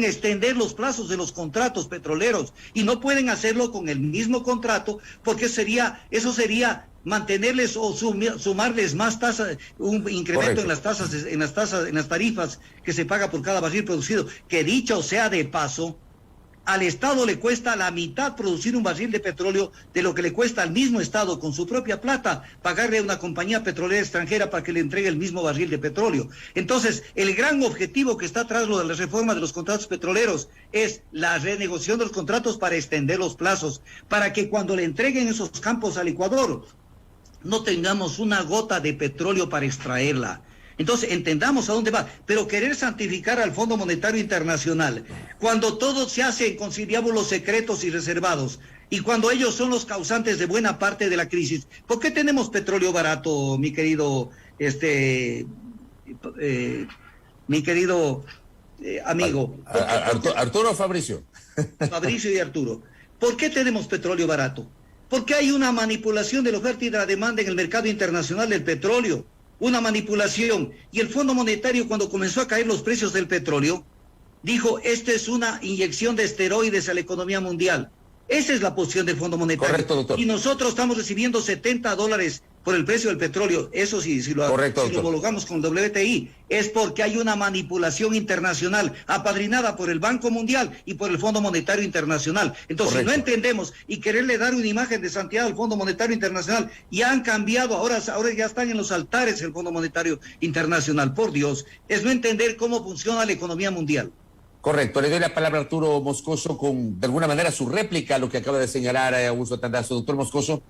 extender los plazos de los contratos petroleros y no pueden hacerlo con el mismo contrato porque eso sería mantenerles o sumarles más tasas, un incremento en las tasas, en las tarifas que se paga por cada barril producido, que dicho sea de paso, al Estado le cuesta la mitad producir un barril de petróleo de lo que le cuesta al mismo Estado con su propia plata pagarle a una compañía petrolera extranjera para que le entregue el mismo barril de petróleo. Entonces, el gran objetivo que está atrás de la reforma de los contratos petroleros es la renegociación de los contratos para extender los plazos, para que cuando le entreguen esos campos al Ecuador, no tengamos una gota de petróleo para extraerla. Entonces, entendamos a dónde va, pero querer santificar al Fondo Monetario Internacional, cuando todo se hace en conciliábulos secretos y reservados, y cuando ellos son los causantes de buena parte de la crisis. ¿Por qué tenemos petróleo barato, mi querido, amigo? Arturo o Fabricio. Fabricio y Arturo. ¿Por qué tenemos petróleo barato? Porque hay una manipulación de la oferta y de la demanda en el mercado internacional del petróleo. Una manipulación. Y el Fondo Monetario, cuando comenzó a caer los precios del petróleo, dijo, esta es una inyección de esteroides a la economía mundial. Esa es la posición del Fondo Monetario. Correcto, doctor. Y nosotros estamos recibiendo $70 por el precio del petróleo. Eso sí, si lo homologamos con WTI, es porque hay una manipulación internacional apadrinada por el Banco Mundial y por el Fondo Monetario Internacional. Entonces, si no entendemos y quererle dar una imagen de santidad al Fondo Monetario Internacional, ya han cambiado, ahora ya están en los altares el Fondo Monetario Internacional. Por Dios, es no entender cómo funciona la economía mundial. Correcto, le doy la palabra a Arturo Moscoso con, de alguna manera, su réplica a lo que acaba de señalar Augusto Tandazo. Doctor Moscoso.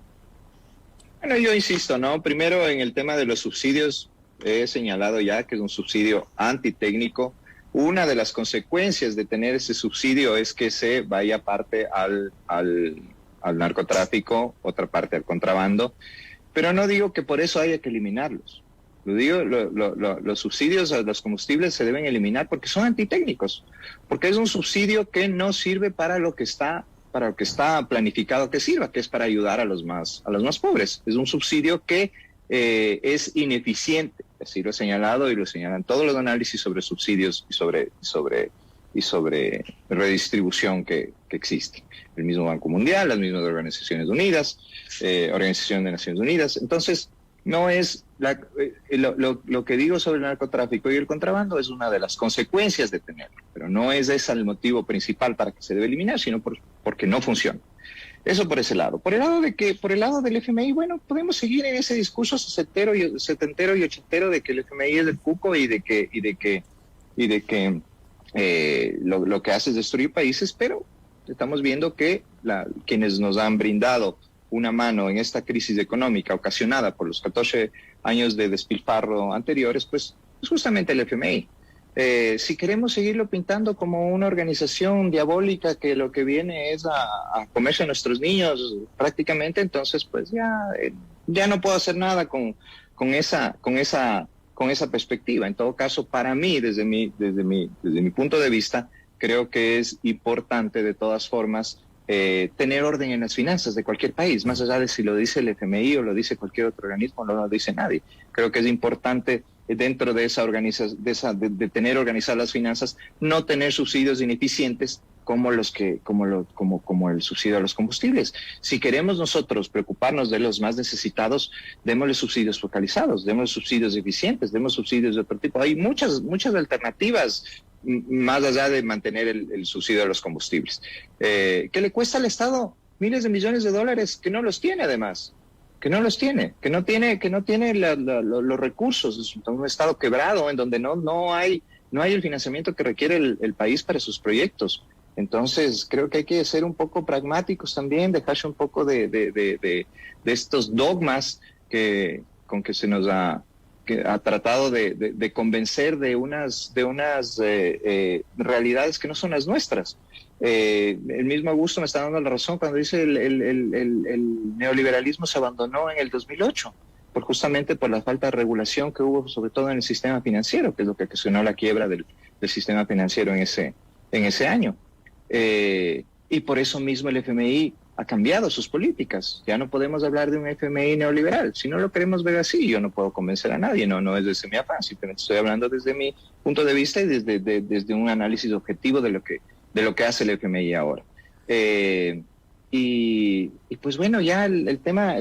Bueno, yo insisto, ¿no? Primero, en el tema de los subsidios, he señalado ya que es un subsidio antitécnico. Una de las consecuencias de tener ese subsidio es que se vaya parte al narcotráfico, otra parte al contrabando, pero no digo que por eso haya que eliminarlos. Lo digo, los subsidios a los combustibles se deben eliminar porque son antitécnicos, porque es un subsidio que no sirve para lo que está planificado que sirva, que es para ayudar a los más pobres. Es un subsidio que es ineficiente, así lo he señalado y lo señalan todos los análisis sobre subsidios y sobre redistribución que existe. El mismo Banco Mundial, las mismas Organizaciones Unidas, Organización de Naciones Unidas. Entonces, no es lo que digo sobre el narcotráfico y el contrabando es una de las consecuencias de tenerlo, pero no es ese el motivo principal para que se debe eliminar, sino porque no funciona. Eso por ese lado. Por el lado del FMI, bueno, podemos seguir en ese discurso setentero y ochentero de que el FMI es del cuco y de que lo que hace es destruir países, pero estamos viendo que quienes nos han brindado una mano en esta crisis económica ocasionada por los 14 años de despilfarro anteriores, pues es justamente el FMI. Si queremos seguirlo pintando como una organización diabólica que lo que viene es a comerse a nuestros niños prácticamente, entonces pues ya no puedo hacer nada con esa con esa perspectiva. En todo caso, para mí, desde mi punto de vista, creo que es importante de todas formas tener orden en las finanzas de cualquier país, más allá de si lo dice el FMI o lo dice cualquier otro organismo, no lo dice nadie. Creo que es importante dentro de esa organización, de tener organizadas las finanzas, no tener subsidios ineficientes como el subsidio a los combustibles. Si queremos nosotros preocuparnos de los más necesitados, démosle subsidios focalizados, démosle subsidios eficientes, demos subsidios de otro tipo. Hay muchas alternativas más allá de mantener el subsidio a los combustibles. ¿Qué le cuesta al Estado? Miles de millones de dólares que no los tiene además. Que no tiene los recursos. Es un Estado quebrado en donde no hay el financiamiento que requiere el país para sus proyectos. Entonces, creo que hay que ser un poco pragmáticos también, dejarse un poco de estos dogmas con que se nos ha tratado de convencer de unas realidades que no son las nuestras. El mismo Augusto me está dando la razón cuando dice el neoliberalismo se abandonó en el 2008, justamente por la falta de regulación que hubo, sobre todo en el sistema financiero, que es lo que ocasionó la quiebra del sistema financiero en ese año. Y por eso mismo el FMI ha cambiado sus políticas. Ya no podemos hablar de un FMI neoliberal. Si no lo queremos ver así, yo no puedo convencer a nadie, no es desde mi afán, simplemente estoy hablando desde mi punto de vista y desde un análisis objetivo de lo que hace el FMI ahora. Y pues bueno, ya el tema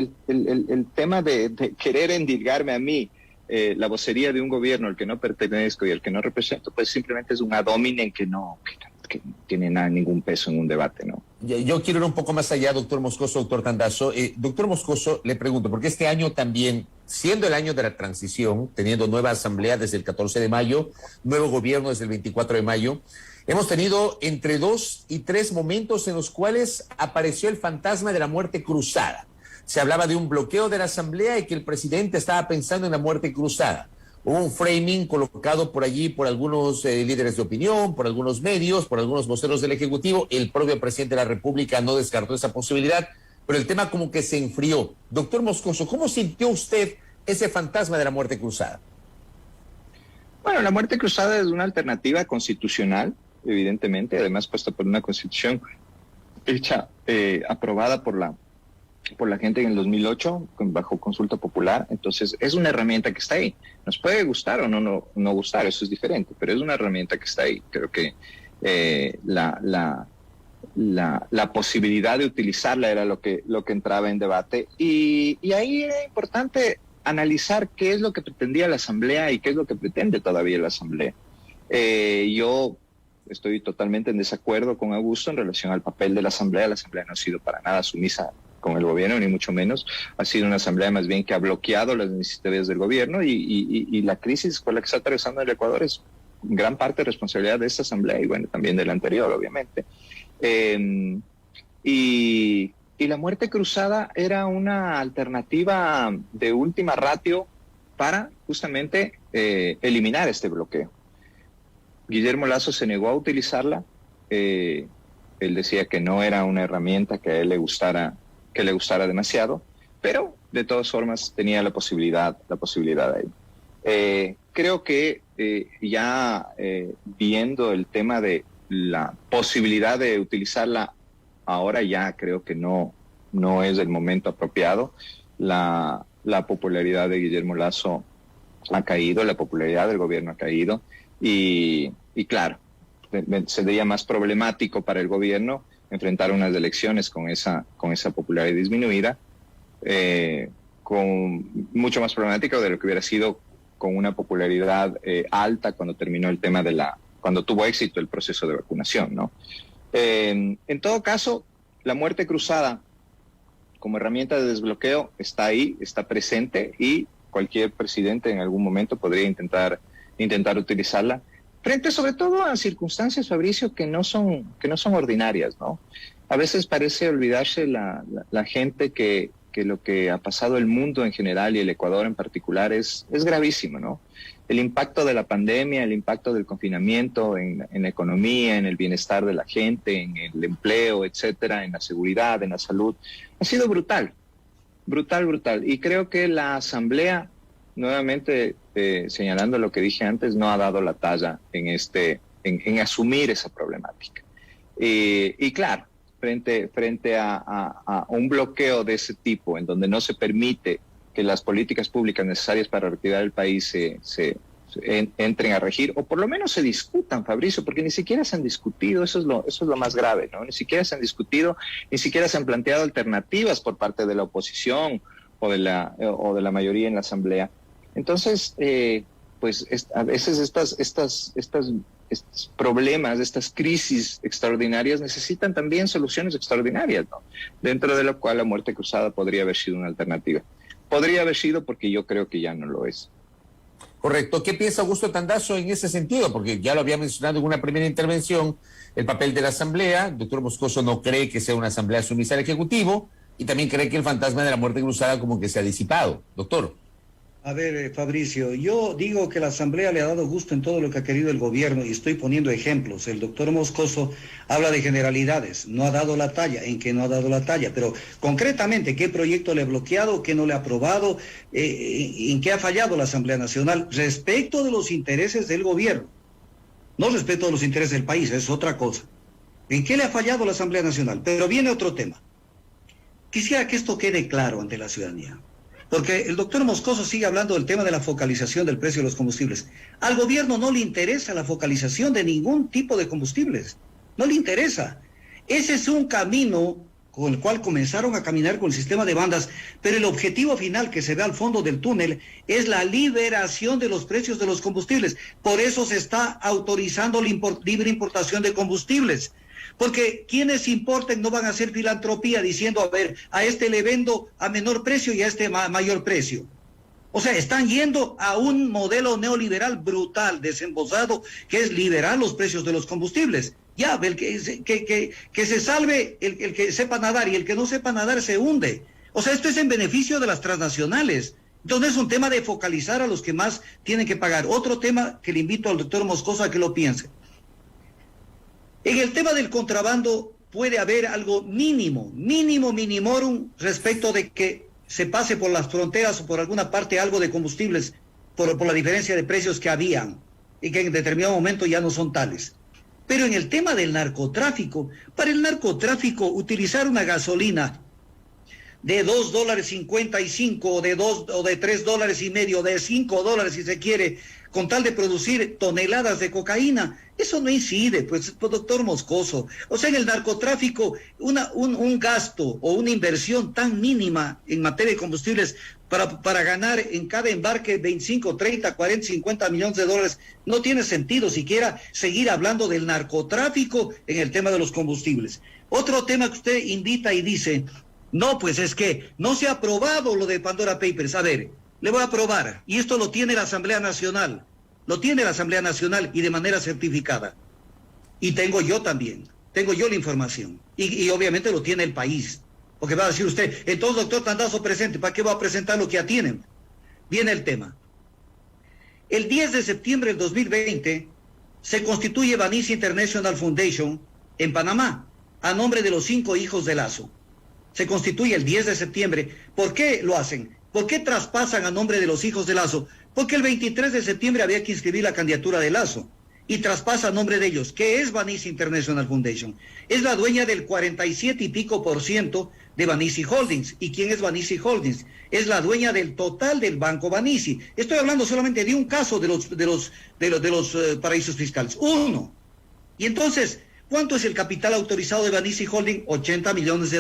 de querer endilgarme a mí la vocería de un gobierno al que no pertenezco y al que no represento, pues simplemente es un ad hominem que no tiene ningún peso en un debate, ¿no? Yo quiero ir un poco más allá, doctor Moscoso, doctor Tandazo. Doctor Moscoso, le pregunto, porque este año también, siendo el año de la transición, teniendo nueva asamblea desde el 14 de mayo, nuevo gobierno desde el 24 de mayo, hemos tenido entre 2 y 3 momentos en los cuales apareció el fantasma de la muerte cruzada. Se hablaba de un bloqueo de la asamblea y que el presidente estaba pensando en la muerte cruzada. Hubo un framing colocado por allí por algunos líderes de opinión, por algunos medios, por algunos voceros del Ejecutivo. El propio presidente de la República no descartó esa posibilidad, pero el tema como que se enfrió. Doctor Moscoso, ¿cómo sintió usted ese fantasma de la muerte cruzada? Bueno, la muerte cruzada es una alternativa constitucional, evidentemente, además puesta por una constitución hecha, aprobada por la gente en el 2008, bajo consulta popular. Entonces, es una herramienta que está ahí. Nos puede gustar o no gustar, eso es diferente, pero es una herramienta que está ahí. Creo que la posibilidad de utilizarla era lo que entraba en debate. Y ahí era importante analizar qué es lo que pretendía la Asamblea y qué es lo que pretende todavía la Asamblea. Yo estoy totalmente en desacuerdo con Augusto en relación al papel de la Asamblea. La Asamblea no ha sido para nada sumisa con el gobierno, ni mucho menos. Ha sido una asamblea más bien que ha bloqueado las iniciativas del gobierno y la crisis por la que está atravesando el Ecuador es gran parte responsabilidad de esta asamblea y bueno, también de la anterior, obviamente. Y la muerte cruzada era una alternativa de última ratio para justamente eliminar este bloqueo. Guillermo Lasso se negó a utilizarla. Él decía que no era una herramienta que a él le gustara demasiado, pero de todas formas tenía la posibilidad ahí. Creo que viendo el tema de la posibilidad de utilizarla ahora, ya creo que no es el momento apropiado. La popularidad de Guillermo Lasso ha caído, la popularidad del gobierno ha caído y claro, sería más problemático para el gobierno enfrentar unas elecciones con esa popularidad disminuida, con mucho más problemático de lo que hubiera sido con una popularidad alta cuando terminó el tema cuando tuvo éxito el proceso de vacunación, ¿no? En todo caso, la muerte cruzada como herramienta de desbloqueo está ahí, está presente y cualquier presidente en algún momento podría intentar utilizarla. Frente sobre todo a circunstancias, Fabricio, que no son ordinarias, ¿no? A veces parece olvidarse la gente que lo que ha pasado el mundo en general y el Ecuador en particular es gravísimo, ¿no? El impacto de la pandemia, el impacto del confinamiento en la economía, en el bienestar de la gente, en el empleo, etcétera, en la seguridad, en la salud, ha sido brutal. Y creo que la Asamblea, nuevamente señalando lo que dije antes, no ha dado la talla en asumir esa problemática. Y claro, frente a un bloqueo de ese tipo, en donde no se permite que las políticas públicas necesarias para reactivar el país entren a regir, o por lo menos se discutan, Fabricio, porque ni siquiera se han discutido, eso es lo más grave, ¿no? Ni siquiera se han discutido, ni siquiera se han planteado alternativas por parte de la oposición o de la mayoría en la Asamblea. Entonces, pues a veces estos problemas, estas crisis extraordinarias necesitan también soluciones extraordinarias, ¿no? Dentro de lo cual la muerte cruzada podría haber sido una alternativa. Podría haber sido, porque yo creo que ya no lo es. Correcto. ¿Qué piensa Augusto Tandazo en ese sentido? Porque ya lo había mencionado en una primera intervención, el papel de la Asamblea. El doctor Moscoso no cree que sea una Asamblea sumisa al Ejecutivo y también cree que el fantasma de la muerte cruzada como que se ha disipado. Doctor. A ver, Fabricio, yo digo que la Asamblea le ha dado gusto en todo lo que ha querido el gobierno y estoy poniendo ejemplos. El doctor Moscoso habla de generalidades, no ha dado la talla, ¿en qué no ha dado la talla? Pero concretamente, ¿qué proyecto le ha bloqueado, qué no le ha aprobado, en qué ha fallado la Asamblea Nacional respecto de los intereses del gobierno? No respecto de los intereses del país, es otra cosa. ¿En qué le ha fallado la Asamblea Nacional? Pero viene otro tema. Quisiera que esto quede claro ante la ciudadanía. Porque el doctor Moscoso sigue hablando del tema de la focalización del precio de los combustibles. Al gobierno no le interesa la focalización de ningún tipo de combustibles. No le interesa. Ese es un camino con el cual comenzaron a caminar con el sistema de bandas, pero el objetivo final que se ve al fondo del túnel es la liberación de los precios de los combustibles. Por eso se está autorizando la libre importación de combustibles. Porque quienes importen no van a hacer filantropía diciendo, a ver, a este le vendo a menor precio y a este mayor precio. O sea, están yendo a un modelo neoliberal brutal, desembosado, que es liberar los precios de los combustibles. Ya, que se salve el que sepa nadar y el que no sepa nadar se hunde. O sea, esto es en beneficio de las transnacionales. Entonces es un tema de focalizar a los que más tienen que pagar. Otro tema que le invito al doctor Moscoso a que lo piense. En el tema del contrabando puede haber algo minimorum respecto de que se pase por las fronteras o por alguna parte algo de combustibles por la diferencia de precios que habían y que en determinado momento ya no son tales. Pero en el tema del narcotráfico, para el narcotráfico utilizar una gasolina de $2.55 o de $3.50, de $5 si se quiere, con tal de producir toneladas de cocaína, eso no incide, pues, doctor Moscoso. O sea, en el narcotráfico, un gasto o una inversión tan mínima en materia de combustibles para ganar en cada embarque 25, 30, 40, 50 millones de dólares, no tiene sentido siquiera seguir hablando del narcotráfico en el tema de los combustibles. Otro tema que usted invita y dice, no, pues es que no se ha aprobado lo de Pandora Papers. A ver, le voy a aprobar, y esto lo tiene la Asamblea Nacional. Lo tiene la Asamblea Nacional y de manera certificada. Y tengo yo también, tengo yo la información. Y obviamente lo tiene el país. Porque va a decir usted, entonces doctor Tandazo presente, ¿para qué va a presentar lo que ya tienen? Viene el tema. El 10 de septiembre del 2020 se constituye Banis International Foundation en Panamá, a nombre de los 5 hijos de Lazo. Se constituye el 10 de septiembre. ¿Por qué lo hacen? ¿Por qué traspasan a nombre de los hijos de Lazo? Porque el 23 de septiembre había que inscribir la candidatura de Lazo y traspasa a nombre de ellos. ¿Qué es Banis International Foundation? Es la dueña del 47 y pico % de Banisi Holdings. ¿Y quién es Banisi Holdings? Es la dueña del total del Banco Banisi. Estoy hablando solamente de un caso de los paraísos fiscales. Uno. Y entonces, ¿cuánto es el capital autorizado de Banisi Holdings? $80 millones.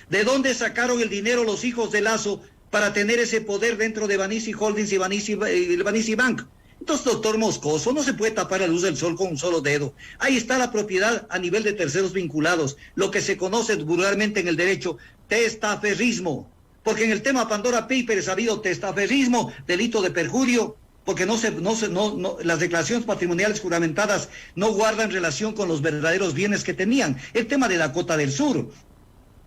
¿De dónde sacaron el dinero los hijos de Lazo para tener ese poder dentro de Banisi Holdings y el Banisi Bank? Entonces, doctor Moscoso, no se puede tapar la luz del sol con un solo dedo. Ahí está la propiedad a nivel de terceros vinculados, lo que se conoce vulgarmente en el derecho, testaferrismo. Porque en el tema Pandora Papers ha habido testaferrismo, delito de perjurio, porque las declaraciones patrimoniales juramentadas no guardan relación con los verdaderos bienes que tenían. El tema de Dakota del Sur,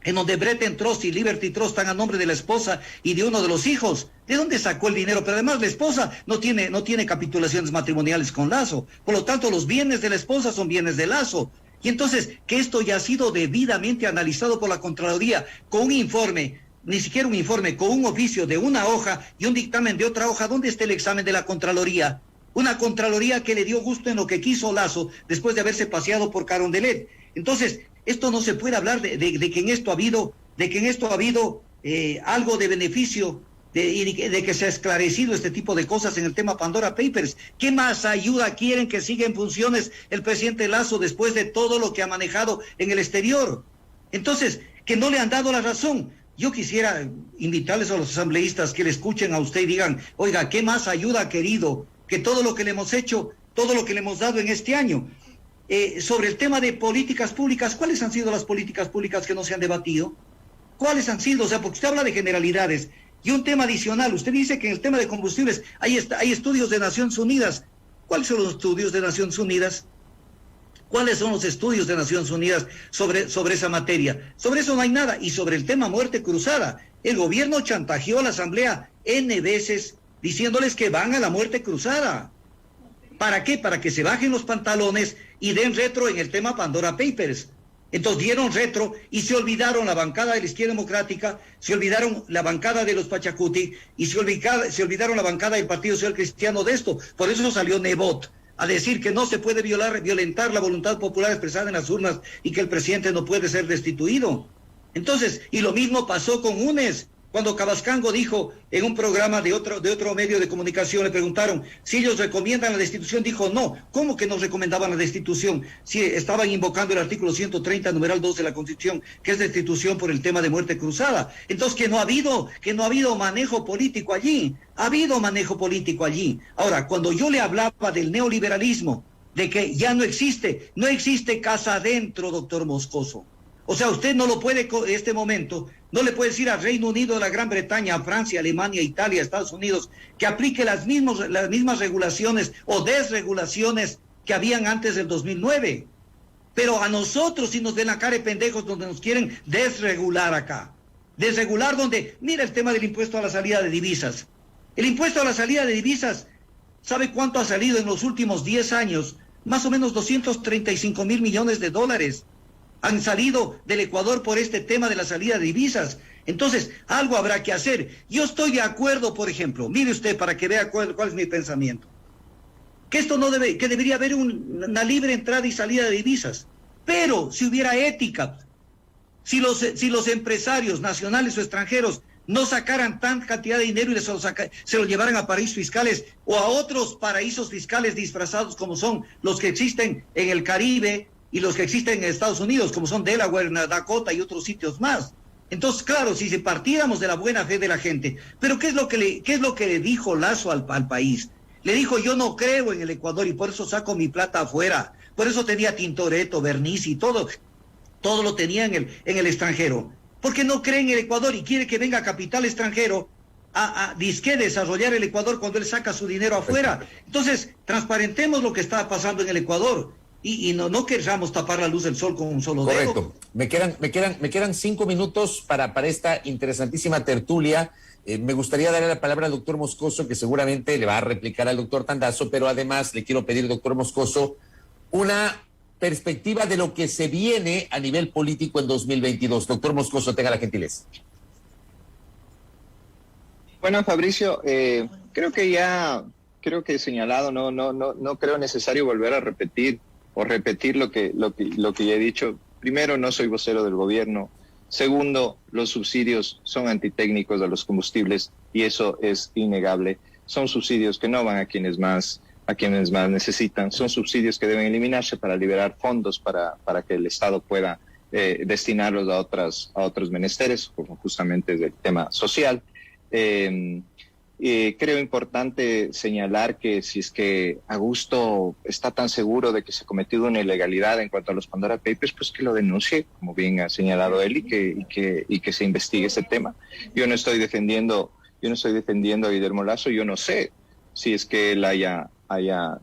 en donde Breton Trust y Liberty Trust están a nombre de la esposa y de uno de los hijos. ¿De dónde sacó el dinero? Pero además la esposa no tiene capitulaciones matrimoniales con Lazo. Por lo tanto, los bienes de la esposa son bienes de Lazo. Y entonces, que esto ya ha sido debidamente analizado por la Contraloría con un informe ni siquiera un informe, con un oficio de una hoja y un dictamen de otra hoja. ¿Dónde está el examen de la Contraloría? Una Contraloría que le dio gusto en lo que quiso Lasso después de haberse paseado por Carondelet. Entonces, esto no se puede hablar de que en esto ha habido, algo de beneficio, de que se ha esclarecido este tipo de cosas en el tema Pandora Papers. ¿Qué más ayuda quieren que siga en funciones el presidente Lasso después de todo lo que ha manejado en el exterior? Entonces, que no le han dado la razón. Yo quisiera invitarles a los asambleístas que le escuchen a usted y digan, oiga, ¿qué más ayuda ha querido que todo lo que le hemos hecho, todo lo que le hemos dado en este año? Sobre el tema de políticas públicas, ¿cuáles han sido las políticas públicas que no se han debatido? ¿Cuáles han sido? O sea, porque usted habla de generalidades. Y un tema adicional, usted dice que en el tema de combustibles hay estudios de Naciones Unidas. ¿Cuáles son los estudios de Naciones Unidas? ¿Cuáles son los estudios de Naciones Unidas sobre esa materia? Sobre eso no hay nada. Y sobre el tema muerte cruzada, el gobierno chantajeó a la Asamblea N veces diciéndoles que van a la muerte cruzada. ¿Para qué? Para que se bajen los pantalones y den retro en el tema Pandora Papers. Entonces dieron retro y se olvidaron la bancada de la Izquierda Democrática, se olvidaron la bancada de los Pachacuti y se olvidaron la bancada del Partido Social Cristiano de esto. Por eso salió Nebot a decir que no se puede violentar la voluntad popular expresada en las urnas y que el presidente no puede ser destituido. Entonces, y lo mismo pasó con UNES. Cuando Cabascango dijo en un programa de otro medio de comunicación, le preguntaron si ellos recomiendan la destitución, dijo no. ¿Cómo que no recomendaban la destitución? Si estaban invocando el artículo 130, numeral 2 de la Constitución, que es destitución por el tema de muerte cruzada. Entonces, que no ha habido manejo político allí. Ha habido manejo político allí. Ahora, cuando yo le hablaba del neoliberalismo, de que ya no existe casa adentro, doctor Moscoso. O sea, usted no lo puede, en este momento, no le puede decir al Reino Unido, a la Gran Bretaña, a Francia, Alemania, Italia, Estados Unidos, que aplique las mismas regulaciones o desregulaciones que habían antes del 2009. Pero a nosotros sí nos ven la cara de pendejos donde nos quieren desregular acá. Desregular donde, mira el tema del impuesto a la salida de divisas. El impuesto a la salida de divisas, ¿sabe cuánto ha salido en los últimos 10 años? Más o menos 235,000 millones de dólares. Han salido del Ecuador por este tema de la salida de divisas. Entonces, algo habrá que hacer. Yo estoy de acuerdo, por ejemplo, mire usted para que vea cuál es mi pensamiento, que que debería haber una libre entrada y salida de divisas. Pero si hubiera ética, si los empresarios nacionales o extranjeros no sacaran tanta cantidad de dinero y se lo llevaran a paraísos fiscales o a otros paraísos fiscales disfrazados como son los que existen en el Caribe y los que existen en Estados Unidos, como son Delaware, Dakota y otros sitios más. Entonces, claro, si partiéramos de la buena fe de la gente, pero ¿qué es lo que le dijo Lasso al país? Le dijo, yo no creo en el Ecuador y por eso saco mi plata afuera. Por eso tenía Tintoretto, Bernice y todo lo tenía en el extranjero. Porque no cree en el Ecuador y quiere que venga capital extranjero a desarrollar el Ecuador cuando él saca su dinero afuera. Entonces, transparentemos lo que está pasando en el Ecuador. Y no queramos tapar la luz del sol con un solo dedo. Correcto. Me quedan 5 minutos para esta interesantísima tertulia. Me gustaría darle la palabra al doctor Moscoso, que seguramente le va a replicar al doctor Tandazo, pero además le quiero pedir, doctor Moscoso, una perspectiva de lo que se viene a nivel político en 2022. Doctor Moscoso, tenga la gentileza. Bueno, Fabricio, creo que he señalado, no creo necesario volver a repetir lo que ya he dicho. Primero, no soy vocero del gobierno. Segundo, los subsidios son antitécnicos a los combustibles y eso es innegable. Son subsidios que no van a quienes más necesitan. Son subsidios que deben eliminarse para liberar fondos para que el Estado pueda destinarlos a otros menesteres, como justamente es el tema social. Creo importante señalar que si es que Augusto está tan seguro de que se ha cometido una ilegalidad en cuanto a los Pandora Papers, pues que lo denuncie, como bien ha señalado él, y que se investigue ese tema. Yo no estoy defendiendo a Guillermo Lasso. Yo no sé si es que él haya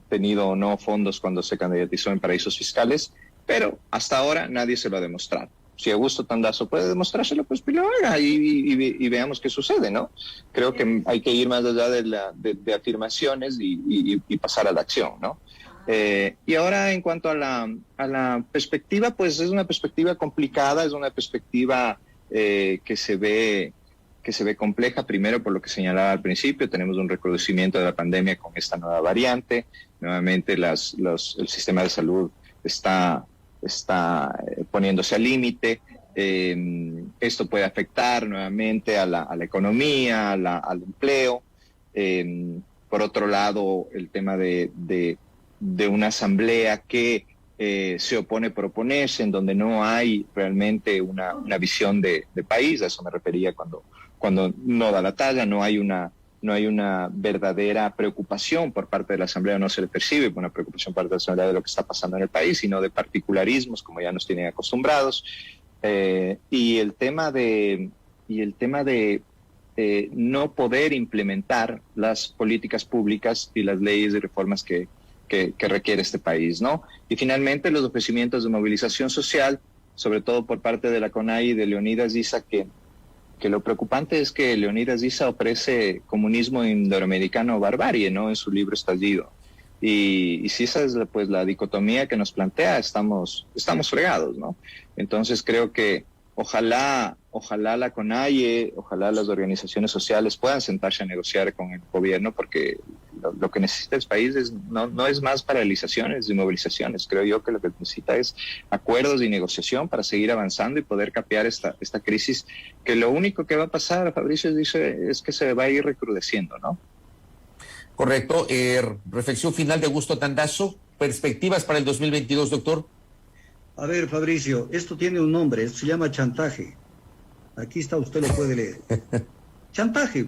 tenido o no fondos cuando se candidatizó en paraísos fiscales, pero hasta ahora nadie se lo ha demostrado. Si Augusto Tandazo puede demostrárselo, pues lo haga y veamos qué sucede, ¿no? Creo que hay que ir más allá de afirmaciones y pasar a la acción, ¿no? Y ahora, en cuanto a la perspectiva, pues es una perspectiva complicada, es una perspectiva que se ve que se ve compleja, primero por lo que señalaba al principio, tenemos un recrudecimiento de la pandemia con esta nueva variante, nuevamente el sistema de salud está poniéndose al límite, esto puede afectar nuevamente a la economía, al empleo. Por otro lado, el tema de una asamblea que se opone por oponerse, en donde no hay realmente una visión de país, a eso me refería cuando no da la talla, no hay una verdadera preocupación por parte de la Asamblea, no se le percibe una preocupación por parte de la Asamblea de lo que está pasando en el país, sino de particularismos, como ya nos tienen acostumbrados. Y el tema de no poder implementar las políticas públicas y las leyes y reformas que requiere este país, ¿no? Y finalmente los ofrecimientos de movilización social, sobre todo por parte de la CONAIE y de Leonidas Issa, que lo preocupante es que Leonidas Issa ofrece comunismo indoamericano barbarie, ¿no?, en su libro Estallido. Y si esa es pues la dicotomía que nos plantea, estamos fregados, ¿no? Entonces creo que ojalá la CONAIE, ojalá las organizaciones sociales puedan sentarse a negociar con el gobierno, porque lo que necesita el país no es más paralizaciones y movilizaciones. Creo yo que lo que necesita es acuerdos y negociación para seguir avanzando y poder capear esta crisis, que lo único que va a pasar, Fabricio dice, es que se va a ir recrudeciendo, ¿no? Correcto. Reflexión final de Augusto Tandazo. Perspectivas para el 2022, doctor. A ver, Fabricio, esto tiene un nombre, esto se llama chantaje. Aquí está, usted lo puede leer. Chantaje.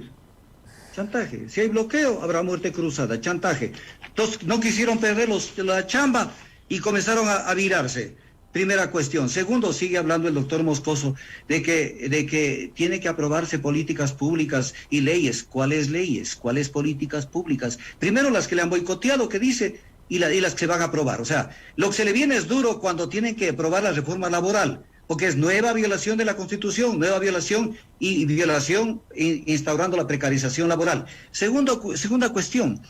Si hay bloqueo, habrá muerte cruzada. Chantaje. Entonces, no quisieron perder la chamba y comenzaron a virarse. Primera cuestión. Segundo, sigue hablando el doctor Moscoso de que tiene que aprobarse políticas públicas y leyes. ¿Cuáles leyes? ¿Cuáles políticas públicas? Primero las que le han boicoteado, que dice, y las que se van a aprobar. O sea, lo que se le viene es duro cuando tienen que aprobar la reforma laboral, porque es nueva violación de la Constitución, nueva violación y violación instaurando la precarización laboral. Segunda cuestión.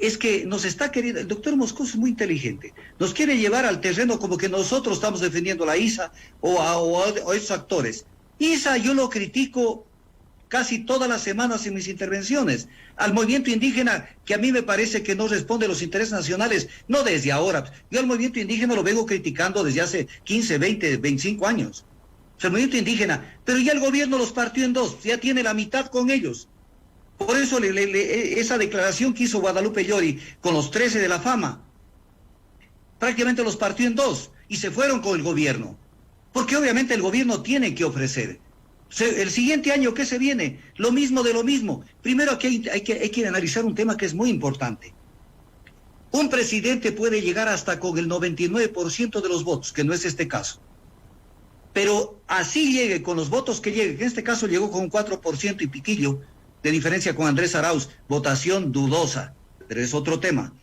Es que nos está queriendo, el doctor Moscoso es muy inteligente, nos quiere llevar al terreno como que nosotros estamos defendiendo a la ISA o a esos actores. ISA yo lo critico casi todas las semanas en mis intervenciones, al movimiento indígena, que a mí me parece que no responde a los intereses nacionales, no desde ahora. Yo al movimiento indígena lo vengo criticando desde hace 15, 20, 25 años. O sea, el movimiento indígena, pero ya el gobierno los partió en dos, ya tiene la mitad con ellos. Por eso esa declaración que hizo Guadalupe Llori con los 13 de la fama, prácticamente los partió en dos y se fueron con el gobierno. Porque obviamente el gobierno tiene que ofrecer. El siguiente año, ¿qué se viene? Lo mismo de lo mismo. Primero aquí hay que analizar un tema que es muy importante. Un presidente puede llegar hasta con el 99% de los votos, que no es este caso. Pero así llegue, con los votos que llegue, que en este caso llegó con un 4% y piquillo, de diferencia con Andrés Arauz, votación dudosa, pero es otro tema.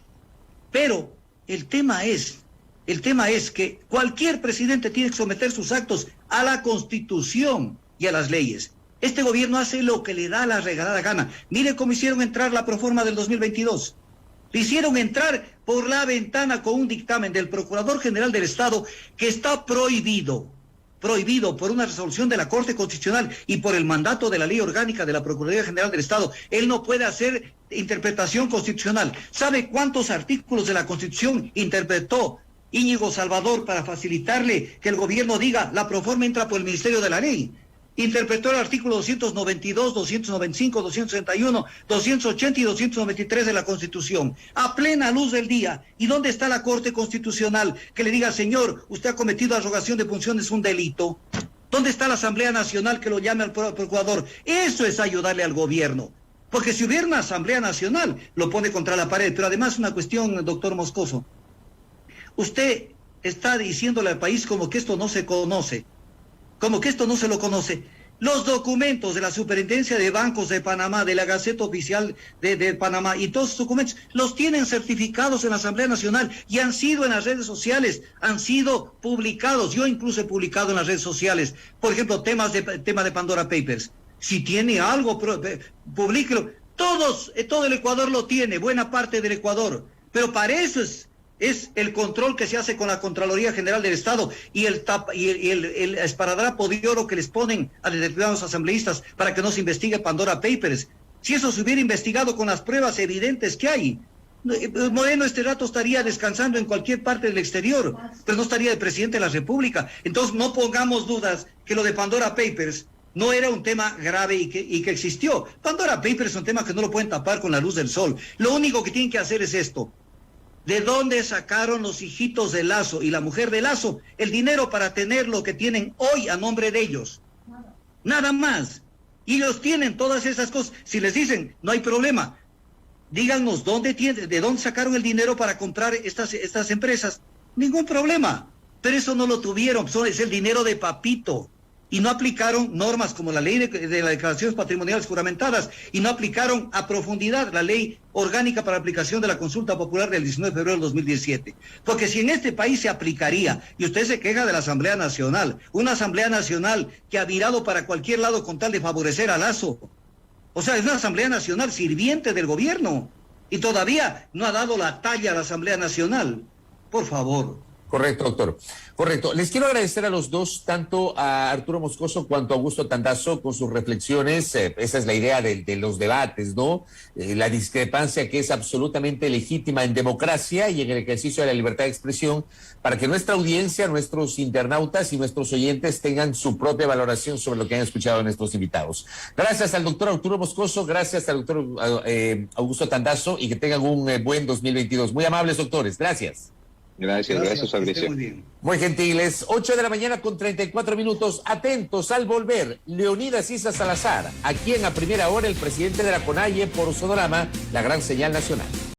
Pero el tema es que cualquier presidente tiene que someter sus actos a la Constitución y a las leyes. Este gobierno hace lo que le da la regalada gana. Mire cómo hicieron entrar la proforma del 2022. Le hicieron entrar por la ventana con un dictamen del Procurador General del Estado que está prohibido por una resolución de la Corte Constitucional y por el mandato de la Ley Orgánica de la Procuraduría General del Estado. Él no puede hacer interpretación constitucional. ¿Sabe cuántos artículos de la Constitución interpretó Íñigo Salvador para facilitarle que el gobierno diga la proforma entra por el Ministerio de la Ley? Interpretó el artículo 292, 295, 261, 280 y 293 de la Constitución, a plena luz del día. ¿Y dónde está la Corte Constitucional que le diga, señor, usted ha cometido arrogación de funciones, un delito? ¿Dónde está la Asamblea Nacional que lo llame al procurador? Eso es ayudarle al gobierno. Porque si hubiera una Asamblea Nacional, lo pone contra la pared. Pero además una cuestión, doctor Moscoso. Usted está diciéndole al país como que esto no se conoce. Como que esto no se lo conoce. Los documentos de la Superintendencia de Bancos de Panamá, de la Gaceta Oficial de Panamá, y todos esos documentos los tienen certificados en la Asamblea Nacional y han sido en las redes sociales, han sido publicados. Yo incluso he publicado en las redes sociales, por ejemplo, tema de Pandora Papers. Si tiene algo, publíquelo. Todo el Ecuador lo tiene, buena parte del Ecuador. Pero para eso es es el control que se hace con la Contraloría General del Estado y el esparadrapo de oro que les ponen a determinados asambleístas para que no se investigue Pandora Papers. Si eso se hubiera investigado con las pruebas evidentes que hay, Moreno este rato estaría descansando en cualquier parte del exterior, pero no estaría de presidente de la República. Entonces no pongamos dudas que lo de Pandora Papers no era un tema grave y que existió. Pandora Papers es un tema que no lo pueden tapar con la luz del sol. Lo único que tienen que hacer es esto. ¿De dónde sacaron los hijitos de Lasso y la mujer de Lasso el dinero para tener lo que tienen hoy a nombre de ellos? Nada más. Y ellos tienen todas esas cosas. Si les dicen, no hay problema, díganos de dónde sacaron el dinero para comprar estas empresas. Ningún problema. Pero eso no lo tuvieron, es el dinero de papito. Y no aplicaron normas como la ley de las declaraciones patrimoniales juramentadas, y no aplicaron a profundidad la ley orgánica para aplicación de la consulta popular del 19 de febrero del 2017. Porque si en este país se aplicaría, y usted se queja de la Asamblea Nacional, una Asamblea Nacional que ha virado para cualquier lado con tal de favorecer a Lasso, o sea, es una Asamblea Nacional sirviente del gobierno, y todavía no ha dado la talla a la Asamblea Nacional. Por favor. Correcto, doctor. Correcto. Les quiero agradecer a los dos, tanto a Arturo Moscoso cuanto a Augusto Tandazo, con sus reflexiones. Esa es la idea de los debates, ¿no? La discrepancia que es absolutamente legítima en democracia y en el ejercicio de la libertad de expresión, para que nuestra audiencia, nuestros internautas y nuestros oyentes tengan su propia valoración sobre lo que han escuchado de nuestros invitados. Gracias al doctor Arturo Moscoso, gracias al doctor Augusto Tandazo, y que tengan un buen 2022. Muy amables, doctores. Gracias. Gracias, Fabricio. Muy gentiles, 8:34 a.m. Atentos al volver, Leonidas Issa Salazar, aquí en A Primera Hora, el presidente de la CONAIE por Sonorama, la gran señal nacional.